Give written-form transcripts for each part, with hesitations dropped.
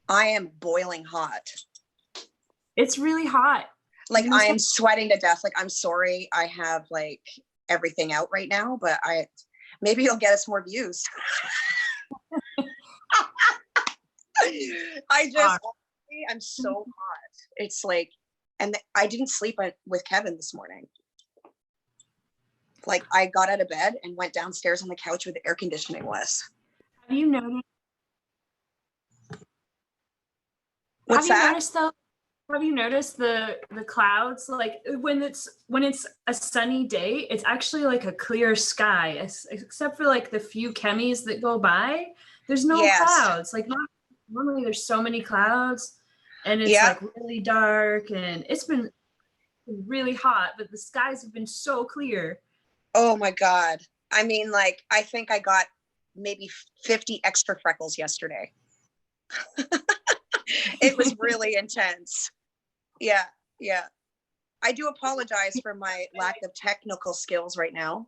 I am boiling hot. It's really hot. Like I am sweating to death. Like, I'm sorry. I have like everything out right now, but maybe it'll get us more views. I'm so hot. It's like, and I didn't sleep with Kevin this morning. Like I got out of bed and went downstairs on the couch where the air conditioning was. Have you noticed? What's that? Have you noticed the clouds? Like when it's a sunny day, it's actually like a clear sky, except for like the few chemis that go by. There's no clouds. Like normally there's so many clouds, and it's like really dark, and it's been really hot, but the skies have been so clear. Oh my God. I mean, like, I think I got maybe 50 extra freckles yesterday. It was really intense. Yeah. I do apologize for my lack of technical skills right now.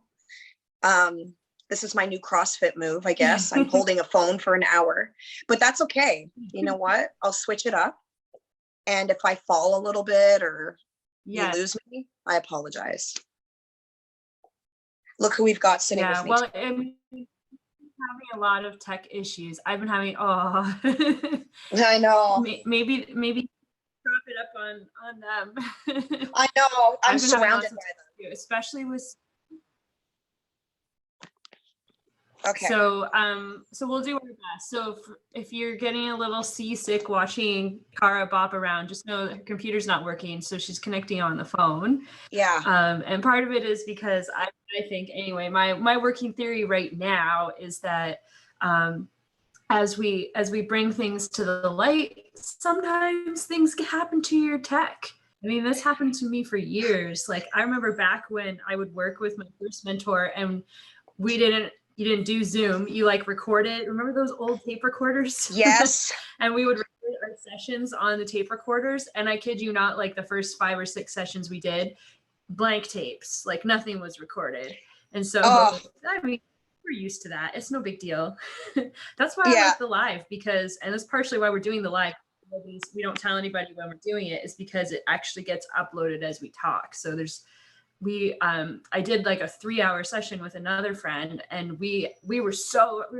This is my new CrossFit move, I guess. I'm holding a phone for an hour, but that's okay. You know what? I'll switch it up. And if I fall a little bit or you lose me, I apologize. Look who we've got sitting with me. Well, I'm having a lot of tech issues. I've been having, I know. Maybe prop it up on them. I know. I'm surrounded by them. Too, especially with. Okay. So we'll do our best. So if you're getting a little seasick watching Cara bop around, just know that her computer's not working, so she's connecting on the phone. Yeah. And part of it is because I think anyway, my working theory right now is that as we bring things to the light, sometimes things can happen to your tech. I mean, this happened to me for years. Like I remember back when I would work with my first mentor, and you didn't do Zoom. You like recorded. Remember those old tape recorders? Yes. And we would record our sessions on the tape recorders. And I kid you not, like the first 5 or 6 sessions we did, blank tapes, like nothing was recorded. And so, I mean, we're used to that. It's no big deal. That's why I like the live, and that's partially why we're doing the live. We don't tell anybody when we're doing it, is because it actually gets uploaded as we talk. So I did like a 3-hour session with another friend, and we were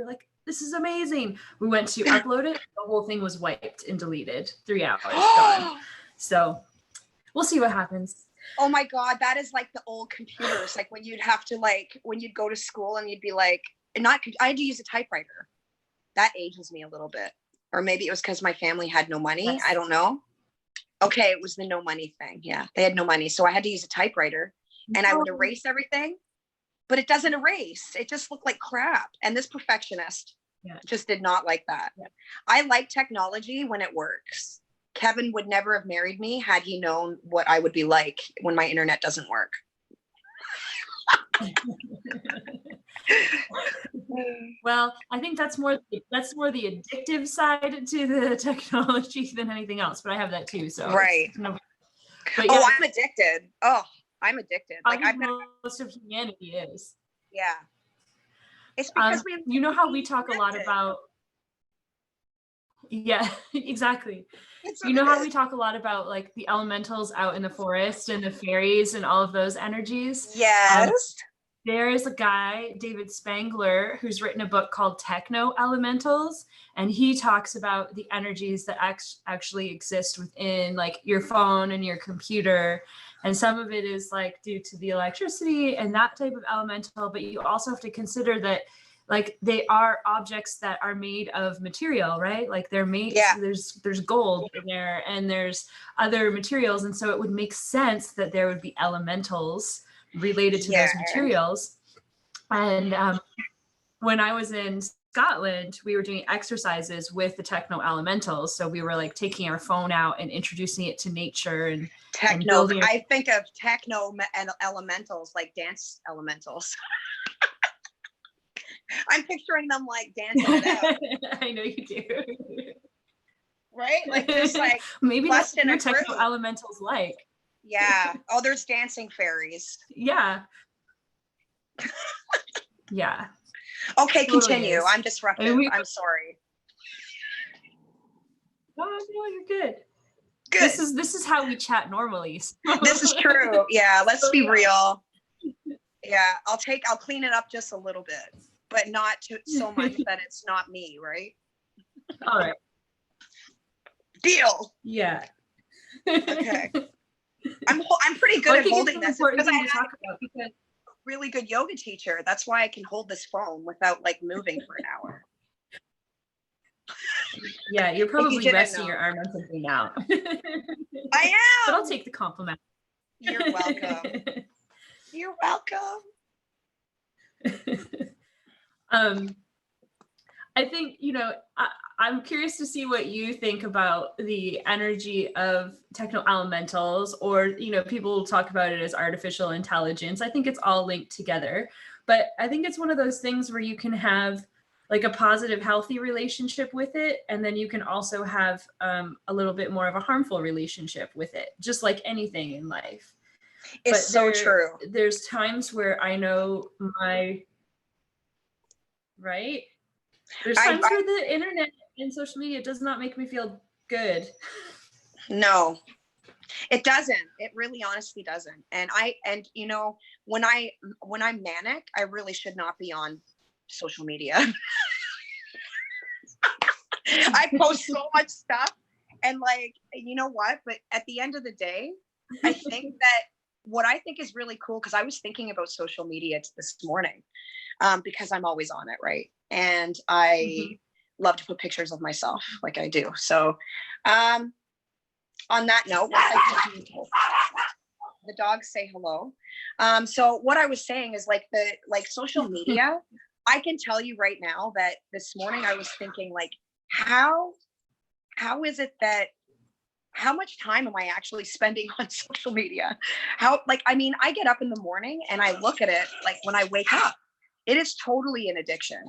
like, this is amazing. We went to upload it. The whole thing was wiped and deleted. 3 hours gone. So we'll see what happens. Oh my God. That is like the old computers. Like when you'd have to when you'd go to school and you'd be like, I had to use a typewriter. That ages me a little bit. Or maybe it was because my family had no money. Yes. I don't know. Okay. It was the no money thing. Yeah. They had no money. So I had to use a typewriter. And I would erase everything, but it doesn't erase. It just looked like crap. And this perfectionist just did not like that. Yeah. I like technology when it works. Kevin would never have married me had he known what I would be like when my internet doesn't work. Well, I think that's more the addictive side to the technology than anything else, but I have that too. So right. I'm addicted. I'm addicted. Like most of humanity is. Yeah. It's because you know how we talk a lot about. Yeah, exactly. You know how we talk a lot about like the elementals out in the forest and the fairies and all of those energies? Yes. There is a guy, David Spangler, who's written a book called Techno-Elementals, and he talks about the energies that actually exist within like your phone and your computer. And some of it is like due to the electricity and that type of elemental, but you also have to consider that like they are objects that are made of material, right? Like they're made, there's gold in there and there's other materials. And so it would make sense that there would be elementals related to those materials. And when I was in Scotland, we were doing exercises with the techno-elementals. So we were like taking our phone out and introducing it to nature and techno. I think of techno and elementals like dance elementals. I'm picturing them like dancing it out. I know you do. Right? Like just like maybe that's what your techno-elementals like. Yeah. Oh, there's dancing fairies. Yeah. Yeah. Okay, totally continue. I'm disruptive. I'm sorry. Oh, no, you're good. Good. This is how we chat normally. So. This is true. Yeah, let's So, be yeah. real. Yeah, I'll clean it up just a little bit, but not so much that it's not me, right? All right. Deal. Yeah. Okay. I'm pretty good at holding this because I had a really good yoga teacher. That's why I can hold this phone without like moving for an hour. Yeah, you're probably resting your arm on something now. I am. But I'll take the compliment. You're welcome. You're welcome. I think, you know, I'm curious to see what you think about the energy of techno-elementals, or, you know, people talk about it as artificial intelligence. I think it's all linked together, but I think it's one of those things where you can have like a positive, healthy relationship with it. And then you can also have a little bit more of a harmful relationship with it, just like anything in life. It's so true. There's times where I know there's times where the internet and social media does not make me feel good. No, it doesn't. It really honestly doesn't. And you know, when I'm manic, I really should not be on social media. I post so much stuff, and like, you know what? But at the end of the day, I think that what I think is really cool, because I was thinking about social media this morning, because I'm always on it, right? And I love to put pictures of myself like I do. So on that note, the dogs say hello. So what I was saying is like social media, I can tell you right now that this morning I was thinking like, how is it that, how much time am I actually spending on social media? I mean, I get up in the morning and I look at it like when I wake up. It is totally an addiction.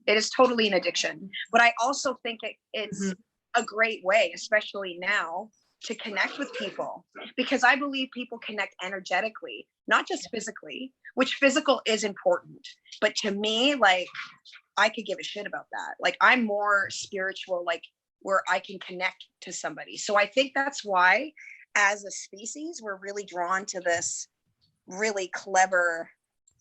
It is totally an addiction. But I also think it's a great way, especially now, to connect with people, because I believe people connect energetically, not just physically, which physical is important. But to me, like, I could give a shit about that. Like, I'm more spiritual, like where I can connect to somebody. So I think that's why, as a species, we're really drawn to this really clever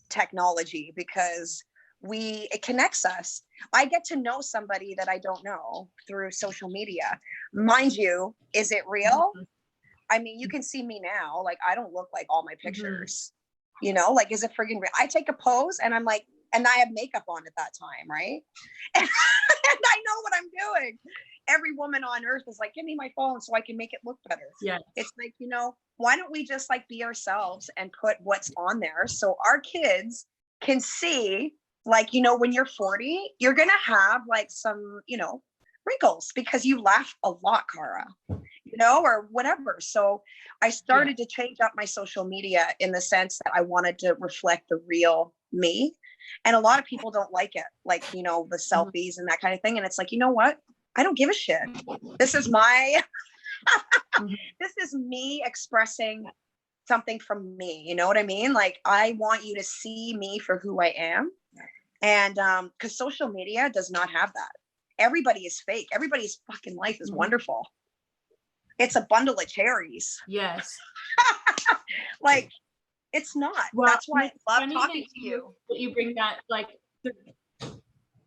technology, because it connects us. I get to know somebody that I don't know through social media. Mind you, is it real? I mean, you can see me now, like, I don't look like all my pictures, you know, like, is it friggin' real? I take a pose and I'm like, and I have makeup on at that time, right? And I know what I'm doing. Every woman on earth is like, give me my phone so I can make it look better. Yeah. It's like, you know, why don't we just like be ourselves and put what's on there so our kids can see, like, you know, when you're 40, you're going to have like some, you know, wrinkles because you laugh a lot, Cara, you know, or whatever. So I started to change up my social media in the sense that I wanted to reflect the real me. And a lot of people don't like it, like, you know, the selfies and that kind of thing. And it's like, you know what? I don't give a shit. This is my, this is me expressing something from me. You know what I mean? Like, I want you to see me for who I am. And because social media does not have that. Everybody is fake. Everybody's fucking life is wonderful. It's a bundle of cherries. Yes. Like, it's not. Well, that's why I love talking to you. You bring that, like,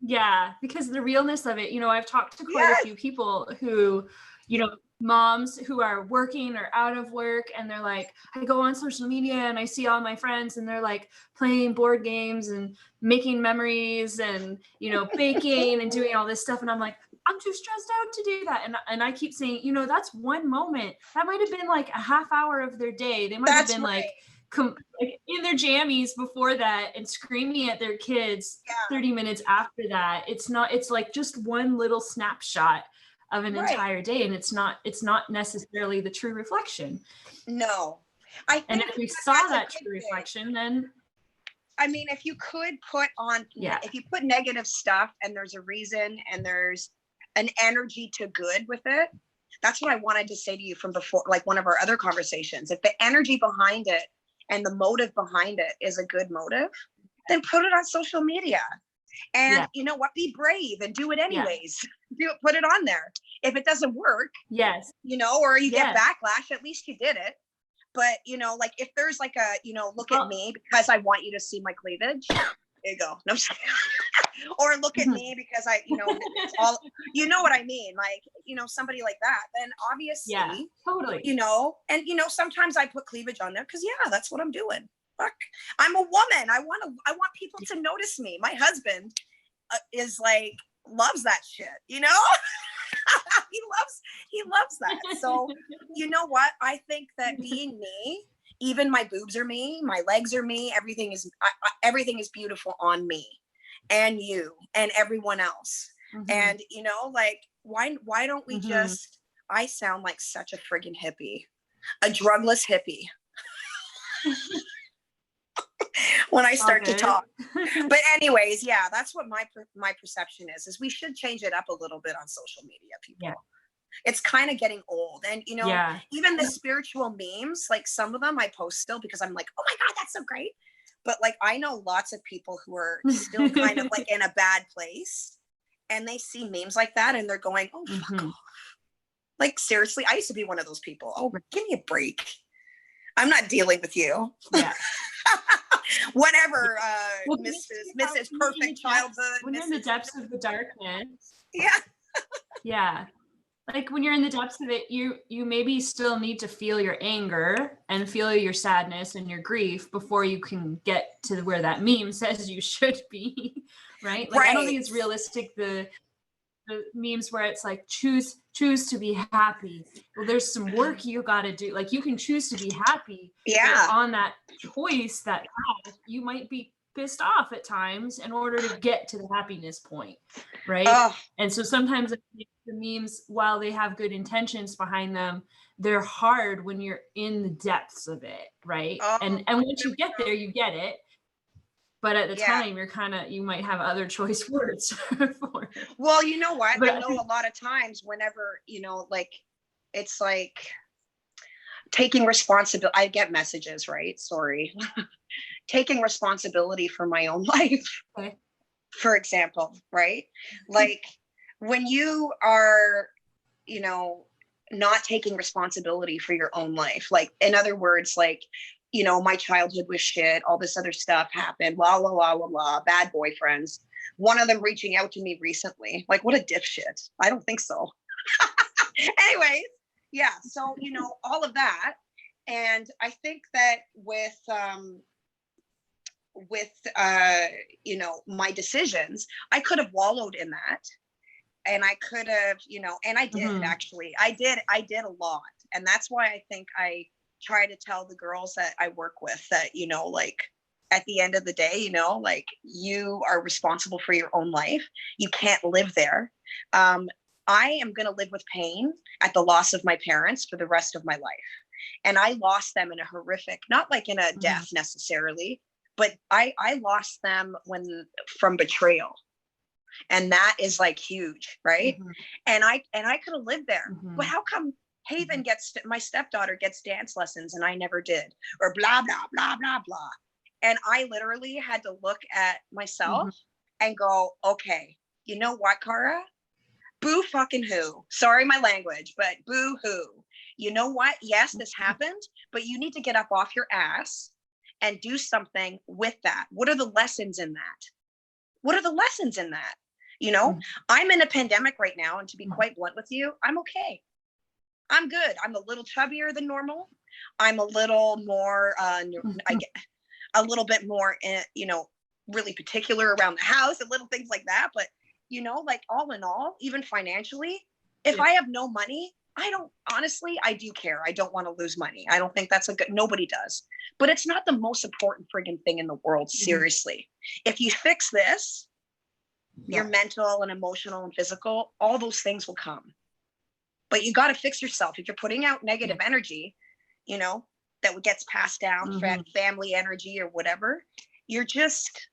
yeah, because the realness of it, you know, I've talked to quite a few people who, you know, moms who are working or out of work, and they're like, I go on social media and I see all my friends and they're like playing board games and making memories and, you know, baking and doing all this stuff. And I'm like, I'm too stressed out to do that. And I keep saying, you know, that's one moment. That might have been like a half hour of their day. They might have been like in their jammies before that and screaming at their kids 30 minutes after that. It's like just one little snapshot of an entire day, and it's not necessarily the true reflection. No. And if we saw that true reflection, then I mean, if you could put on, if you put negative stuff and there's a reason and there's an energy to good with it, that's what I wanted to say to you from before, like one of our other conversations. If the energy behind it and the motive behind it is a good motive, then put it on social media. And Yeah. you know what? Be brave and do it Yeah. anyways. Do it, put it on there. If it doesn't work, Yes. you know, or you get Yes. backlash, at least you did it. But, you know, like if there's like a, you know, look at Well- me because I want you to see my cleavage. There you go. No, I'm just kidding. Or look at me because I, you know, it's all, you know what I mean? Like, you know, somebody like that, then obviously, Yeah, totally. you know, and, you know, sometimes I put cleavage on there because, yeah, that's what I'm doing. Fuck. I'm a woman. I want people to notice me. My husband is like, loves that shit, you know? he loves that. So, you know what? I think that being me, even my boobs are me, my legs are me, everything is beautiful on me and you and everyone else. Mhm. And, you know, like, why don't we Mhm. just, I sound like such a friggin' hippie, a drugless hippie when I start to Okay. talk. But anyways, yeah, that's what my perception is we should change it up a little bit on social media, people. Yeah. It's kind of getting old. And, you know, Yeah. even the spiritual memes, like some of them I post still because I'm like, oh my God, that's so great. But like, I know lots of people who are still kind of like in a bad place and they see memes like that and they're going, oh, fuck off. Like, seriously, I used to be one of those people. Oh, give me a break. I'm not dealing with you. Yeah. Whatever, Well, Mrs. Perfect Childhood. When you're in the depths of the darkness. Yeah. Yeah. Like when you're in the depths of it, you maybe still need to feel your anger and feel your sadness and your grief before you can get to where that meme says you should be. Right? Like, I don't think it's realistic, the memes where it's like choose to be happy. Well, there's some work you got to do. Like, you can choose to be happy. Yeah. But on that choice, that path, you might be pissed off at times in order to get to the happiness point, right? And so sometimes the memes, while they have good intentions behind them, they're hard when you're in the depths of it, right? And once you get there, you get it. But at the time, you might have other choice words for it. Well, you know what? But I know a lot of times whenever, you know, like, it's like taking responsibility. I get messages, right? Sorry. Taking responsibility for my own life, for example, right? Like when you are, you know, not taking responsibility for your own life, like, in other words, like, you know, my childhood was shit, all this other stuff happened, blah, blah, blah, blah, blah, bad boyfriends. One of them reaching out to me recently, like, what a dipshit. I don't think so. Anyways, yeah. So, you know, all of that. And I think that with you know, my decisions, I could have wallowed in that. And I could have, you know, and I did actually. I did a lot. And that's why I think I try to tell the girls that I work with that, you know, like, at the end of the day, you know, like, you are responsible for your own life. You can't live there. I am going to live with pain at the loss of my parents for the rest of my life. And I lost them in a horrific, not like in a death necessarily, but I lost them from betrayal. And that is like huge, right? And I could have lived there. But how come Haven my stepdaughter gets dance lessons and I never did? Or blah, blah, blah, blah, blah. And I literally had to look at myself and go, okay, you know what, Cara? Boo fucking who? Sorry, my language, but boo hoo. You know what? Yes, this happened, but you need to get up off your ass and do something with that. What are the lessons in that? What are the lessons in that? You know, I'm in a pandemic right now. And to be quite blunt with you, I'm okay. I'm good. I'm a little chubbier than normal. I'm a little more, I get a little bit more, you know, really particular around the house and little things like that. But, you know, like, all in all, even financially, if I have no money, I do care. I don't want to lose money. I don't think that's nobody does. But it's not the most important friggin' thing in the world. Seriously. If you fix this, your mental and emotional and physical, all those things will come. But you got to fix yourself. If you're putting out negative energy, you know, that gets passed down, family energy or whatever, you're just,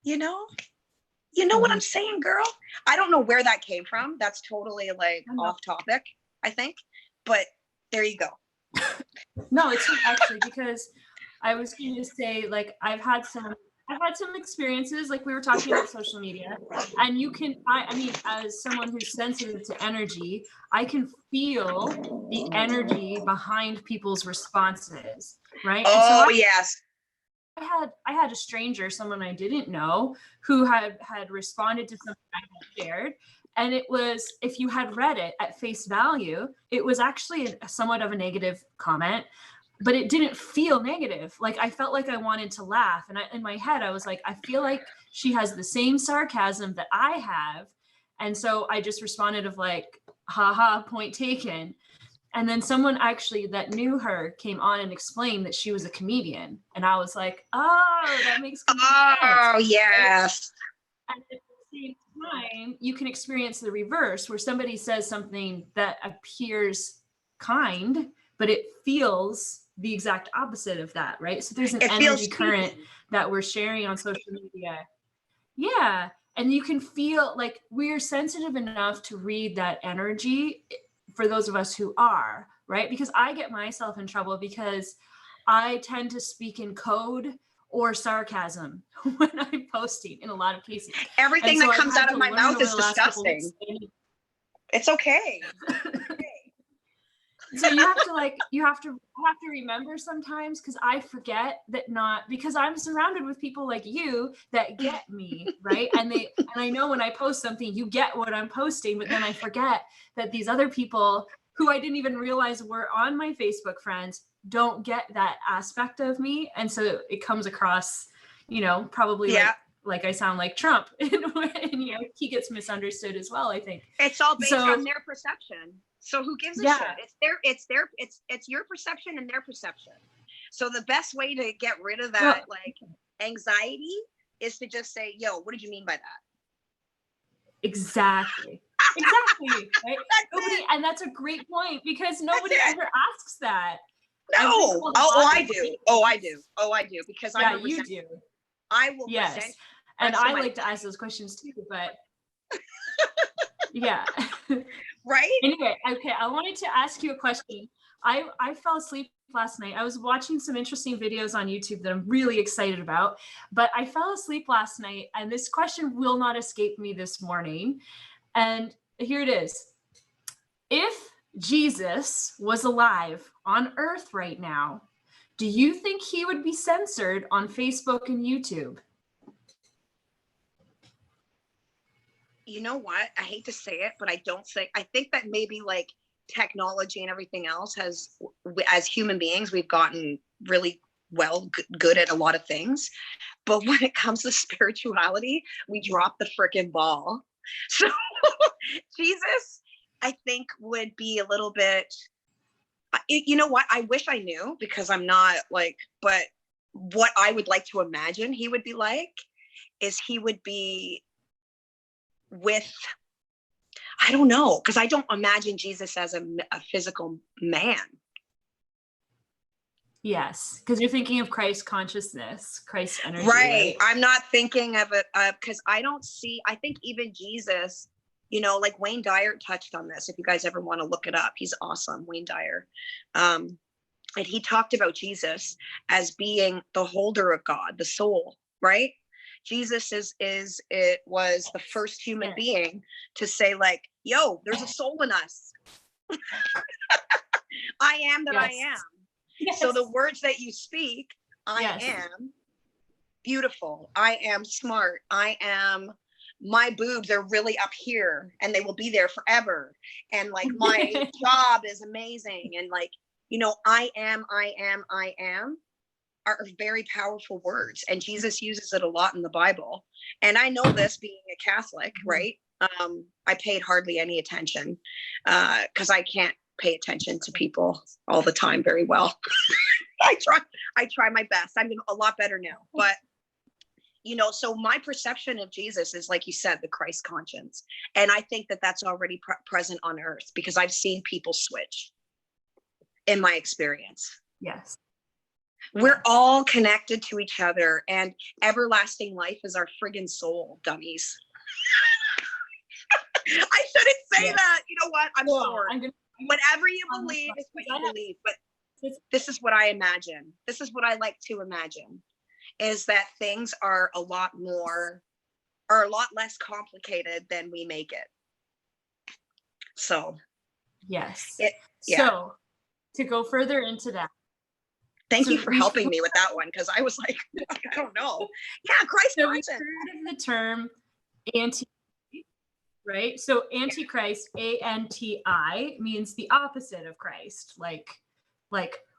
you know what I'm saying, girl? I don't know where that came from. That's totally like off topic, I think. But there you go. No, it's actually, because I was going to say, like, I've had some I've had some experiences, like we were talking about social media, and you can, I mean, as someone who's sensitive to energy, I can feel the energy behind people's responses, right? And so Oh, yes. I had a stranger, someone I didn't know, who had responded to something I had shared, and it was, if you had read it at face value, it was actually somewhat of a negative comment, but it didn't feel negative. Like I felt like I wanted to laugh, and in my head I was like, I feel like she has the same sarcasm that I have, and so I just responded of like, haha, point taken. And then someone actually that knew her came on and explained that she was a comedian, and I was like, oh, that makes complete sense. Oh, yes. And at the same time, you can experience the reverse, where somebody says something that appears kind, but it feels the exact opposite of that, right? So there's an It energy feels current that we're sharing on social media. Yeah. And you can feel like we're sensitive enough to read that energy, for those of us who are, right? Because I get myself in trouble because I tend to speak in code or sarcasm when I'm posting in a lot of cases. everything that comes out of my mouth is disgusting. It's okay. So you have to remember sometimes, because I forget that, not because I'm surrounded with people like you that get me, right? And I know when I post something, you get what I'm posting, but then I forget that these other people who I didn't even realize were on my Facebook friends don't get that aspect of me. And so it comes across, probably like I sound like Trump, and he gets misunderstood as well, I think. It's all based on their perception. So who gives a shit? It's your perception and their perception. So the best way to get rid of that anxiety is to just say, yo, what did you mean by that? Exactly. Right? And that's a great point, because nobody ever asks that. No. I do. Because you do. I will resent. And I like to ask those questions too, but yeah. Right? Anyway, okay, I wanted to ask you a question. I fell asleep last night. I was watching some interesting videos on YouTube that I'm really excited about, but I fell asleep last night, and this question will not escape me this morning. And here it is. If Jesus was alive on Earth right now, do you think he would be censored on Facebook and YouTube? You know what? I hate to say it, but I think that maybe like technology and everything else has, as human beings, we've gotten really good at a lot of things. But when it comes to spirituality, we drop the freaking ball. So Jesus, I think, would be a little bit, you know what? I wish I knew, because I'm not but what I would like to imagine he would be like is he would be with, I don't know, because I don't imagine Jesus as a physical man. Yes, because you're thinking of Christ consciousness, Christ energy. Right. I'm not thinking of it because I think even Jesus, like Wayne Dyer touched on this. If you guys ever want to look it up, he's awesome, Wayne Dyer. And he talked about Jesus as being the holder of God, the soul, right? Jesus was the first human being to say like, yo, there's a soul in us. I am that I am. Yes. So the words that you speak, I am beautiful. I am smart. My boobs are really up here and they will be there forever. And like my job is amazing. And like, I am are very powerful words. And Jesus uses it a lot in the Bible. And I know this being a Catholic, right? I paid hardly any attention because I can't pay attention to people all the time very well. I try my best. I'm a lot better now, but so my perception of Jesus is, like you said, the Christ conscience. And I think that that's already present on earth, because I've seen people switch in my experience. Yes. We're all connected to each other, and everlasting life is our friggin' soul, dummies. I shouldn't say that. You know what? I'm sorry. Whatever you believe is what you believe, but this is what I imagine. This is what I like to imagine. is that things are a lot less complicated than we make it. So Yes. yeah. So to go further into that. Thank you for helping me with that one, because I was like, I don't know. Yeah, Christ. So we've heard of the term anti, right? So antichrist, ANTI, means the opposite of Christ, like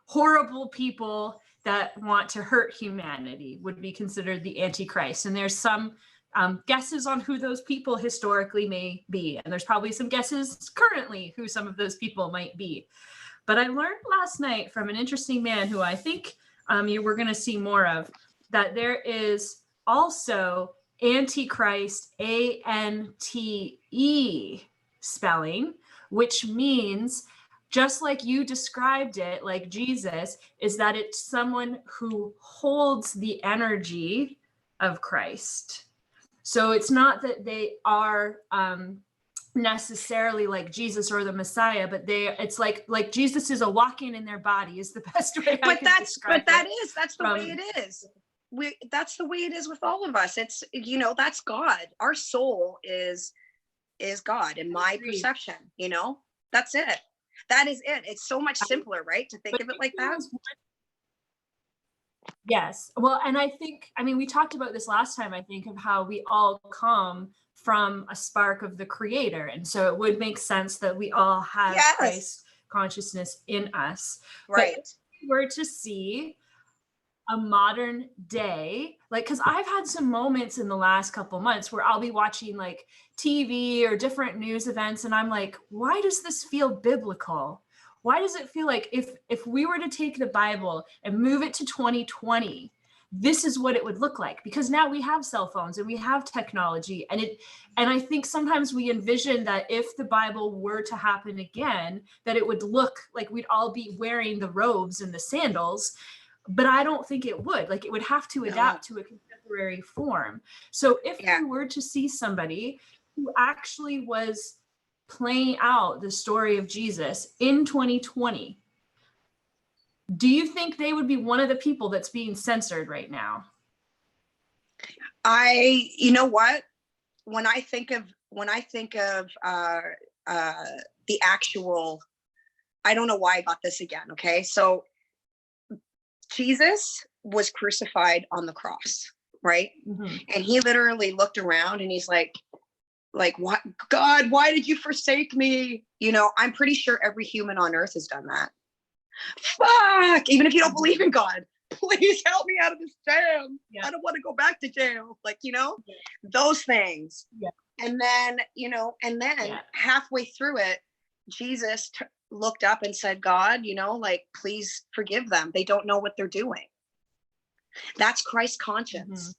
horrible people that want to hurt humanity would be considered the antichrist. And there's some guesses on who those people historically may be, and there's probably some guesses currently who some of those people might be. But I learned last night from an interesting man who I think you were going to see more of, that there is also Antichrist, ANTE spelling, which means, just like you described it, like Jesus, is that it's someone who holds the energy of Christ. So it's not that they are necessarily like Jesus or the Messiah, but it's like Jesus is a walk-in in their body is the best way I can describe it. That's the way it is. That's the way it is with all of us. It's, that's God. Our soul is God in my perception, that's it. That is it. It's so much simpler, right? To think of it like that. Yes. Well, and I think, we talked about this last time, I think, of how we all come from a spark of the Creator. And so it would make sense that we all have Christ consciousness in us. Right. But if we were to see a modern day, because I've had some moments in the last couple months where I'll be watching TV or different news events, and I'm like, why does this feel biblical? Why does it feel like if we were to take the Bible and move it to 2020, this is what it would look like? Because now we have cell phones and we have technology, and I think sometimes we envision that if the Bible were to happen again, that it would look like we'd all be wearing the robes and the sandals. But I don't think it would. It would have to adapt to a contemporary form. So if we were to see somebody who actually was playing out the story of Jesus in 2020, do you think they would be one of the people that's being censored right now? You know what? When I think of the actual, I don't know why I got this again. Okay. So Jesus was crucified on the cross, right? Mm-hmm. And he literally looked around and he's like, what, God, why did you forsake me? I'm pretty sure every human on earth has done that. Fuck, even if you don't believe in God, please help me out of this jam. Yeah. I don't want to go back to jail. Those things. Yeah. And then, halfway through it, Jesus looked up and said, God, please forgive them. They don't know what they're doing. That's Christ's conscience. Mm-hmm.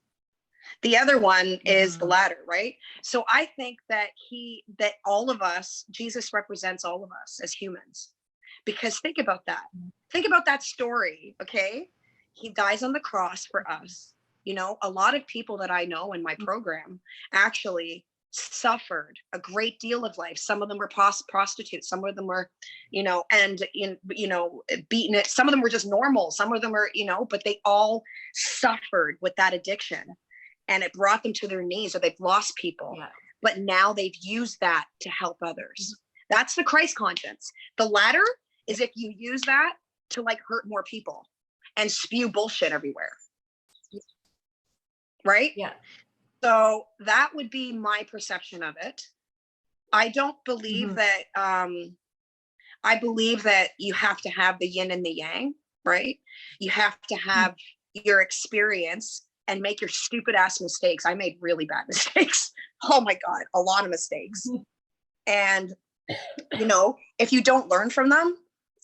The other one is the latter, right? So I think that all of us, Jesus represents all of us as humans. Because think about that. Think about that story, okay? He dies on the cross for us. A lot of people that I know in my program actually suffered a great deal of life. Some of them were prostitutes. Some of them were, beaten it. Some of them were just normal. Some of them are, but they all suffered with that addiction, and it brought them to their knees, or they've lost people. Yeah. But now they've used that to help others. That's the Christ conscience. The latter is if you use that to hurt more people and spew bullshit everywhere. Right? Yeah. So that would be my perception of it. I don't believe that, I believe that you have to have the yin and the yang, right? You have to have your experience and make your stupid ass mistakes. I made really bad mistakes. Oh my God, a lot of mistakes. And, if you don't learn from them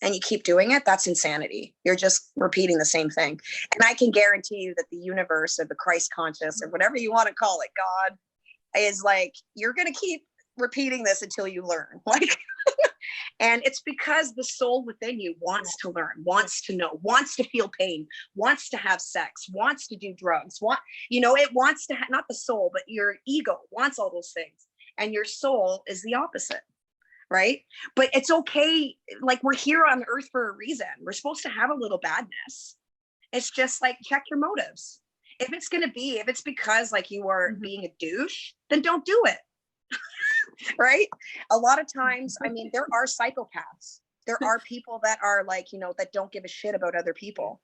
and you keep doing it, that's insanity. You're just repeating the same thing. And I can guarantee you that the universe, or the Christ conscious, or whatever you want to call it, God, is you're going to keep repeating this until you learn. And it's because the soul within you wants to learn, wants to know, wants to feel pain, wants to have sex, wants to do drugs, it wants to not the soul, but your ego wants all those things. And your soul is the opposite. Right? But it's okay. We're here on earth for a reason. We're supposed to have a little badness. It's just check your motives. if it's going to be, if it's because like you are Mhm. being a douche, then don't do it. Right? A lot of times, I mean, there are psychopaths. There are people that are like, you know, that don't give a shit about other people.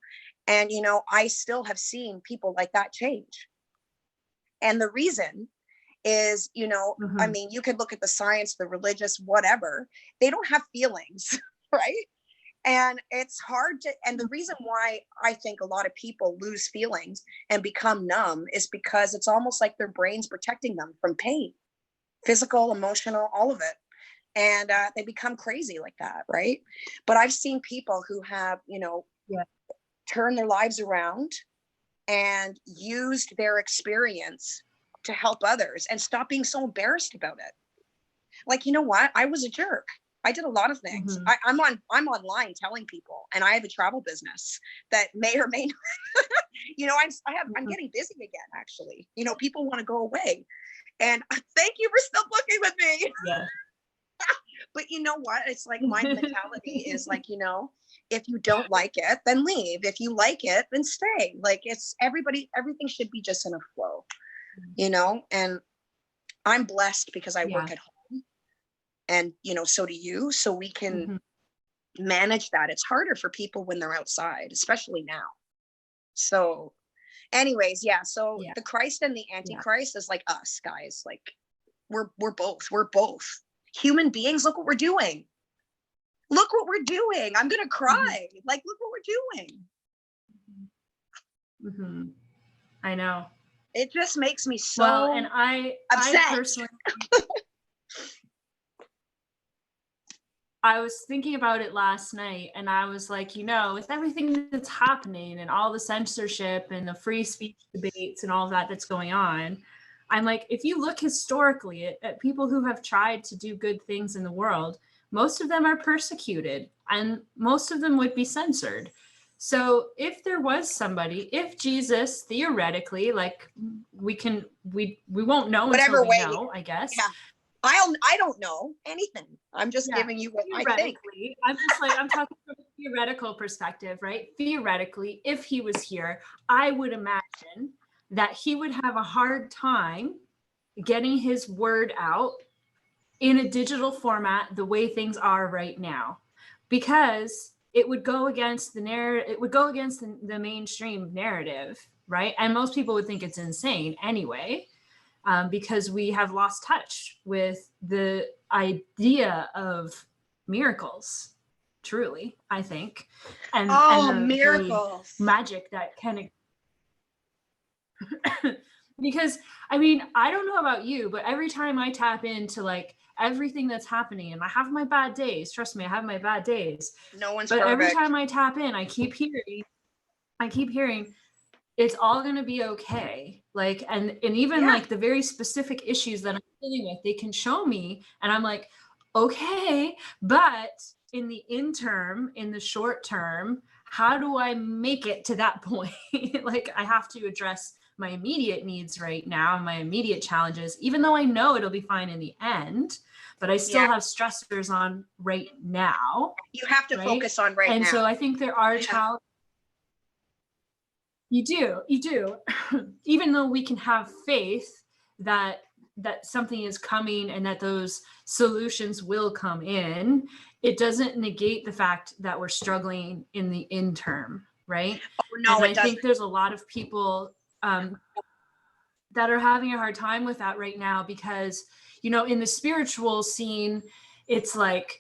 And, you know, I still have seen people like that change. And the reason is, you know, I Mhm. mean, you could look at the science, the religious, whatever. They don't have feelings, right? And it's hard to, and the reason why I think a lot of people lose feelings and become numb is because it's almost like their brain's protecting them from pain, physical, emotional, all of it. And they become crazy like that, right? But I've seen people who have, you know, Yeah. turned their lives around and used their experience to help others and stop being so embarrassed about it. Like, you know what? I was a jerk. I did a lot of things. Mhm. I'm online telling people, and I have a travel business that may or may not, you know, I'm Mhm. getting busy again, actually. You know, people want to go away. And thank you for still booking with me. Yeah. But you know what? It's like my mentality is like, you know, if you don't like it, then leave. If you like it, then stay. Like it's everybody, everything should be just in a flow, you know? And I'm blessed because I Yeah. work at home and, you know, so do you. So we can Mhm. manage that. It's harder for people when they're outside, especially now. So, anyways, yeah. So Yeah. the Christ and the Yeah. Antichrist is like us, guys. Like we're both. We're both human beings. Look what we're doing. Look what we're doing. I'm gonna Mhm. cry. Like, look what we're doing. Mhm. I know. It just makes me Well, and so I upset. personally, I was thinking about it last night and I was like, you know, with everything that's happening and all the censorship and the free speech debates and all of that that's going on, I'm like, if you look historically at people who have tried to do good things in the world, most of them are persecuted and most of them would be censored. So if there was somebody, if Jesus theoretically, like we won't know until Whatever we way. know, I guess. Yeah. I don't know anything. I'm just Yeah, giving you what I think. theoretically, I'm just like, I'm talking from a theoretical perspective, right? Theoretically, if he was here, I would imagine that he would have a hard time getting his word out in a digital format the way things are right now, because it would go against the narrative, it would go against the mainstream narrative, right? And most people would think it's insane anyway, because we have lost touch with the idea of miracles, truly, I think, and Oh, the miracles. magic that can because I mean, I don't know about you, but every time I tap into like everything that's happening, and I have my bad days, trust me, I have my bad days, No one's but every perfect. time I tap in, I keep hearing it's all going to be okay. Like, and even Yeah. like the very specific issues that I'm dealing with, they can show me and I'm like, okay, but in the interim, in the short term, how do I make it to that point? Like, I have to address my immediate needs right now, my immediate challenges, even though I know it'll be fine in the end, but I still Yeah. have stressors on right now, You have to right? focus on right And now. so I think there are Yeah. challenges. You do. Even though we can have faith that something is coming and that those solutions will come in, it doesn't negate the fact that we're struggling in the interim, right? Oh, no, And it I doesn't. think there's a lot of people that are having a hard time with that right now because, you know, in the spiritual scene, it's like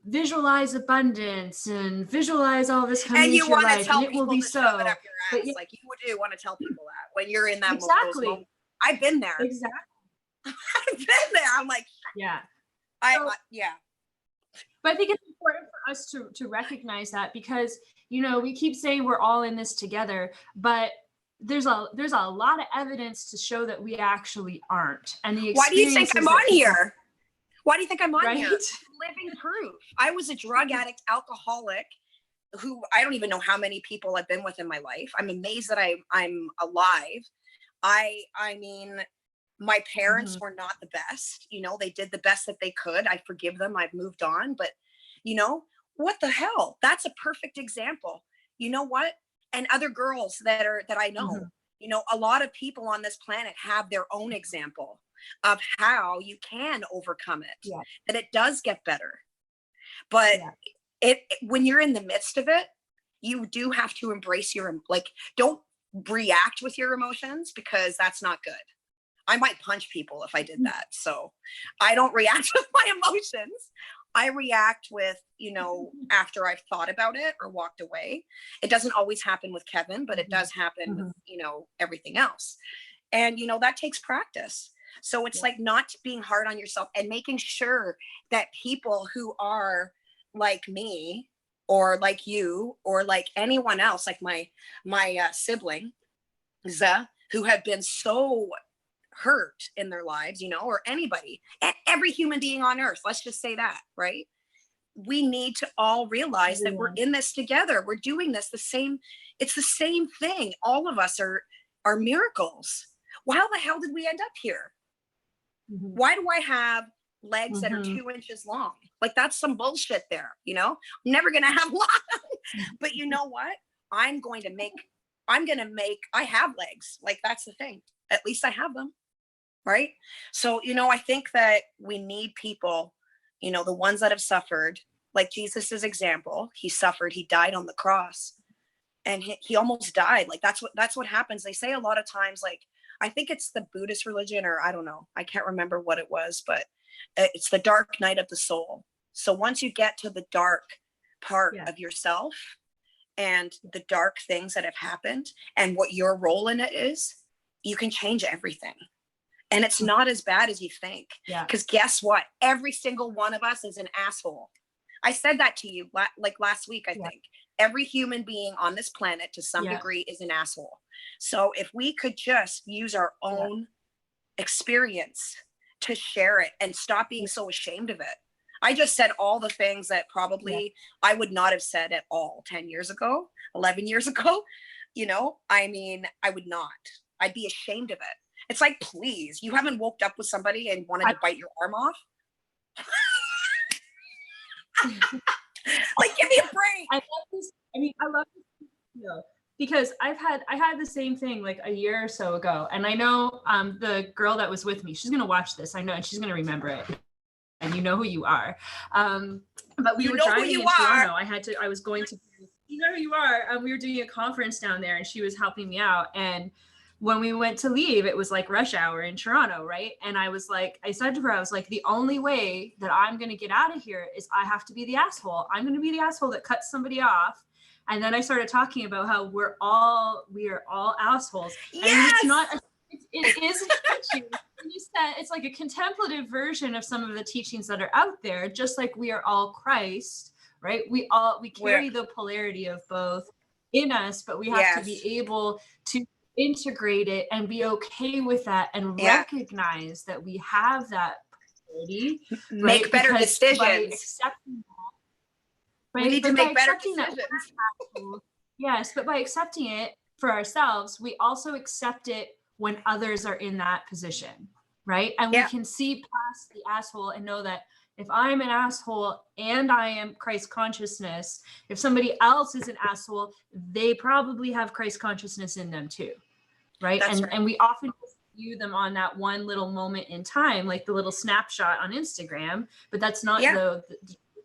visualize abundance and visualize all this coming And you into your want to life and tell it will people be to shove it up so. your But ass. yeah, Like you do want to tell people that when you're in that those exactly. moments. I've been there. Exactly. I've been there. I'm like, Yeah. yeah. But I think it's important for us to recognize that because, you know, we keep saying we're all in this together, but there's a lot of evidence to show that we actually aren't. And the Why do you think I'm experiences that on people, here? Why do you think I'm on right? here? Living proof. I was a drug addict, alcoholic, who I don't even know how many people I've been with in my life. I'm amazed that I'm alive. I mean, my parents Mm-hmm. were not the best. You know, they did the best that they could. I forgive them. I've moved on. But you know, what the hell? That's a perfect example. You know what? And other girls that I know, Mm-hmm. You know, a lot of people on this planet have their own example of how you can overcome it, Yeah. that it does get better. But when you're in the midst of it, you do have to embrace don't react with your emotions, because that's not good. I might punch people if I did that. So I don't react with my emotions. I react with, after I've thought about it or walked away. It doesn't always happen with Kevin, but it does happen with, everything else. And, that takes practice. So it's like not being hard on yourself and making sure that people who are like me or like you or like anyone else, like my sibling, who have been so hurt in their lives, or anybody, every human being on earth, let's just say that, right? We need to all realize that we're in this together. We're doing this it's the same thing. All of us are miracles. Well, how the hell did we end up here? Why do I have legs that are 2 inches long? Like, that's some bullshit there, I'm never gonna have long. But you know what? I have legs. Like, that's the thing. At least I have them. Right. So, I think that we need people, the ones that have suffered, like Jesus's example. He suffered, he died on the cross, and he almost died. Like, that's what happens. They say a lot of times, like, I think it's the Buddhist religion, or I don't know, I can't remember what it was, but it's the dark night of the soul. So once you get to the dark part of yourself and the dark things that have happened and what your role in it is, you can change everything. And it's not as bad as you think. Because guess what? Every single one of us is an asshole. I said that to you like last week, I think. Every human being on this planet to some degree is an asshole. So if we could just use our own experience to share it and stop being so ashamed of it. I just said all the things that probably I would not have said at all 10 years ago, 11 years ago. I would not. I'd be ashamed of it. It's like, please, you haven't woke up with somebody and wanted to bite your arm off? Like, give me a break. I love this. I love this because I had the same thing like a year or so ago. And I know the girl that was with me, she's going to watch this. I know, and she's going to remember it. And you know who you are. But we were driving in Toronto. I was going to, you know who you are. We were doing a conference down there and she was helping me out. And when we went to leave, it was like rush hour in Toronto, right? And I said to her, I was like, the only way that I'm going to get out of here is I have to be the asshole. I'm going to be the asshole that cuts somebody off. And then I started talking about how we are all assholes. Yes! And it's not, it is a teaching. You said it's like a contemplative version of some of the teachings that are out there, just like we are all Christ, right? We carry the polarity of both in us, but we have to be able to integrate it and be okay with that and recognize that we have that polarity. Make better decisions. By accepting that, we need to make better decisions. Yes, but by accepting it for ourselves, we also accept it when others are in that position, right? And we can see past the asshole and know that if I'm an asshole and I am Christ consciousness, if somebody else is an asshole, they probably have Christ consciousness in them too, right? And we often view them on that one little moment in time, like the little snapshot on Instagram, but that's not the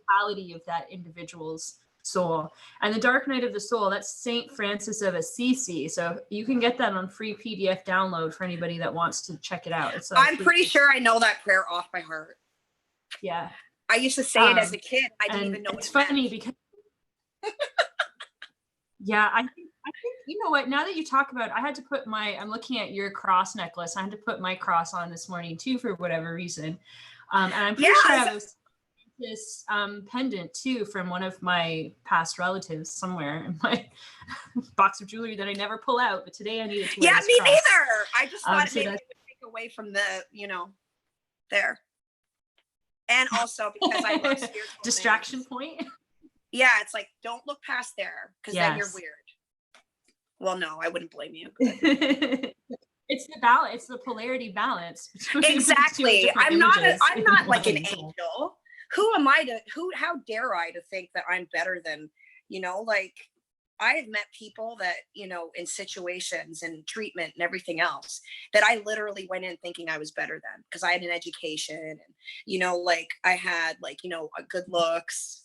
totality of that individual's soul. And the dark night of the soul, that's Saint Francis of Assisi. So you can get that on free PDF download for anybody that wants to check it out. I'm pretty sure I know that prayer off by heart. Yeah. I used to say it as a kid. I didn't even know it's funny because I think you know what, now that you talk about it, I had to put I'm looking at your cross necklace. I had to put my cross on this morning too for whatever reason. And I'm pretty sure I was this pendant too from one of my past relatives somewhere in my box of jewelry that I never pull out, but today I needed to wear this me cross. neither. I just thought maybe it would take away from the there. And also because I love spiritual distraction things. Point. Yeah, it's like, don't look past there because then you're weird. Well, no, I wouldn't blame you. It's the balance. It's the polarity balance. Exactly. I'm not like an angel. Who am I how dare I to think that I'm better than, like, I have met people that, you know, in situations and treatment and everything else, that I literally went in thinking I was better than, because I had an education and, you know, like I had like, you know, a good looks.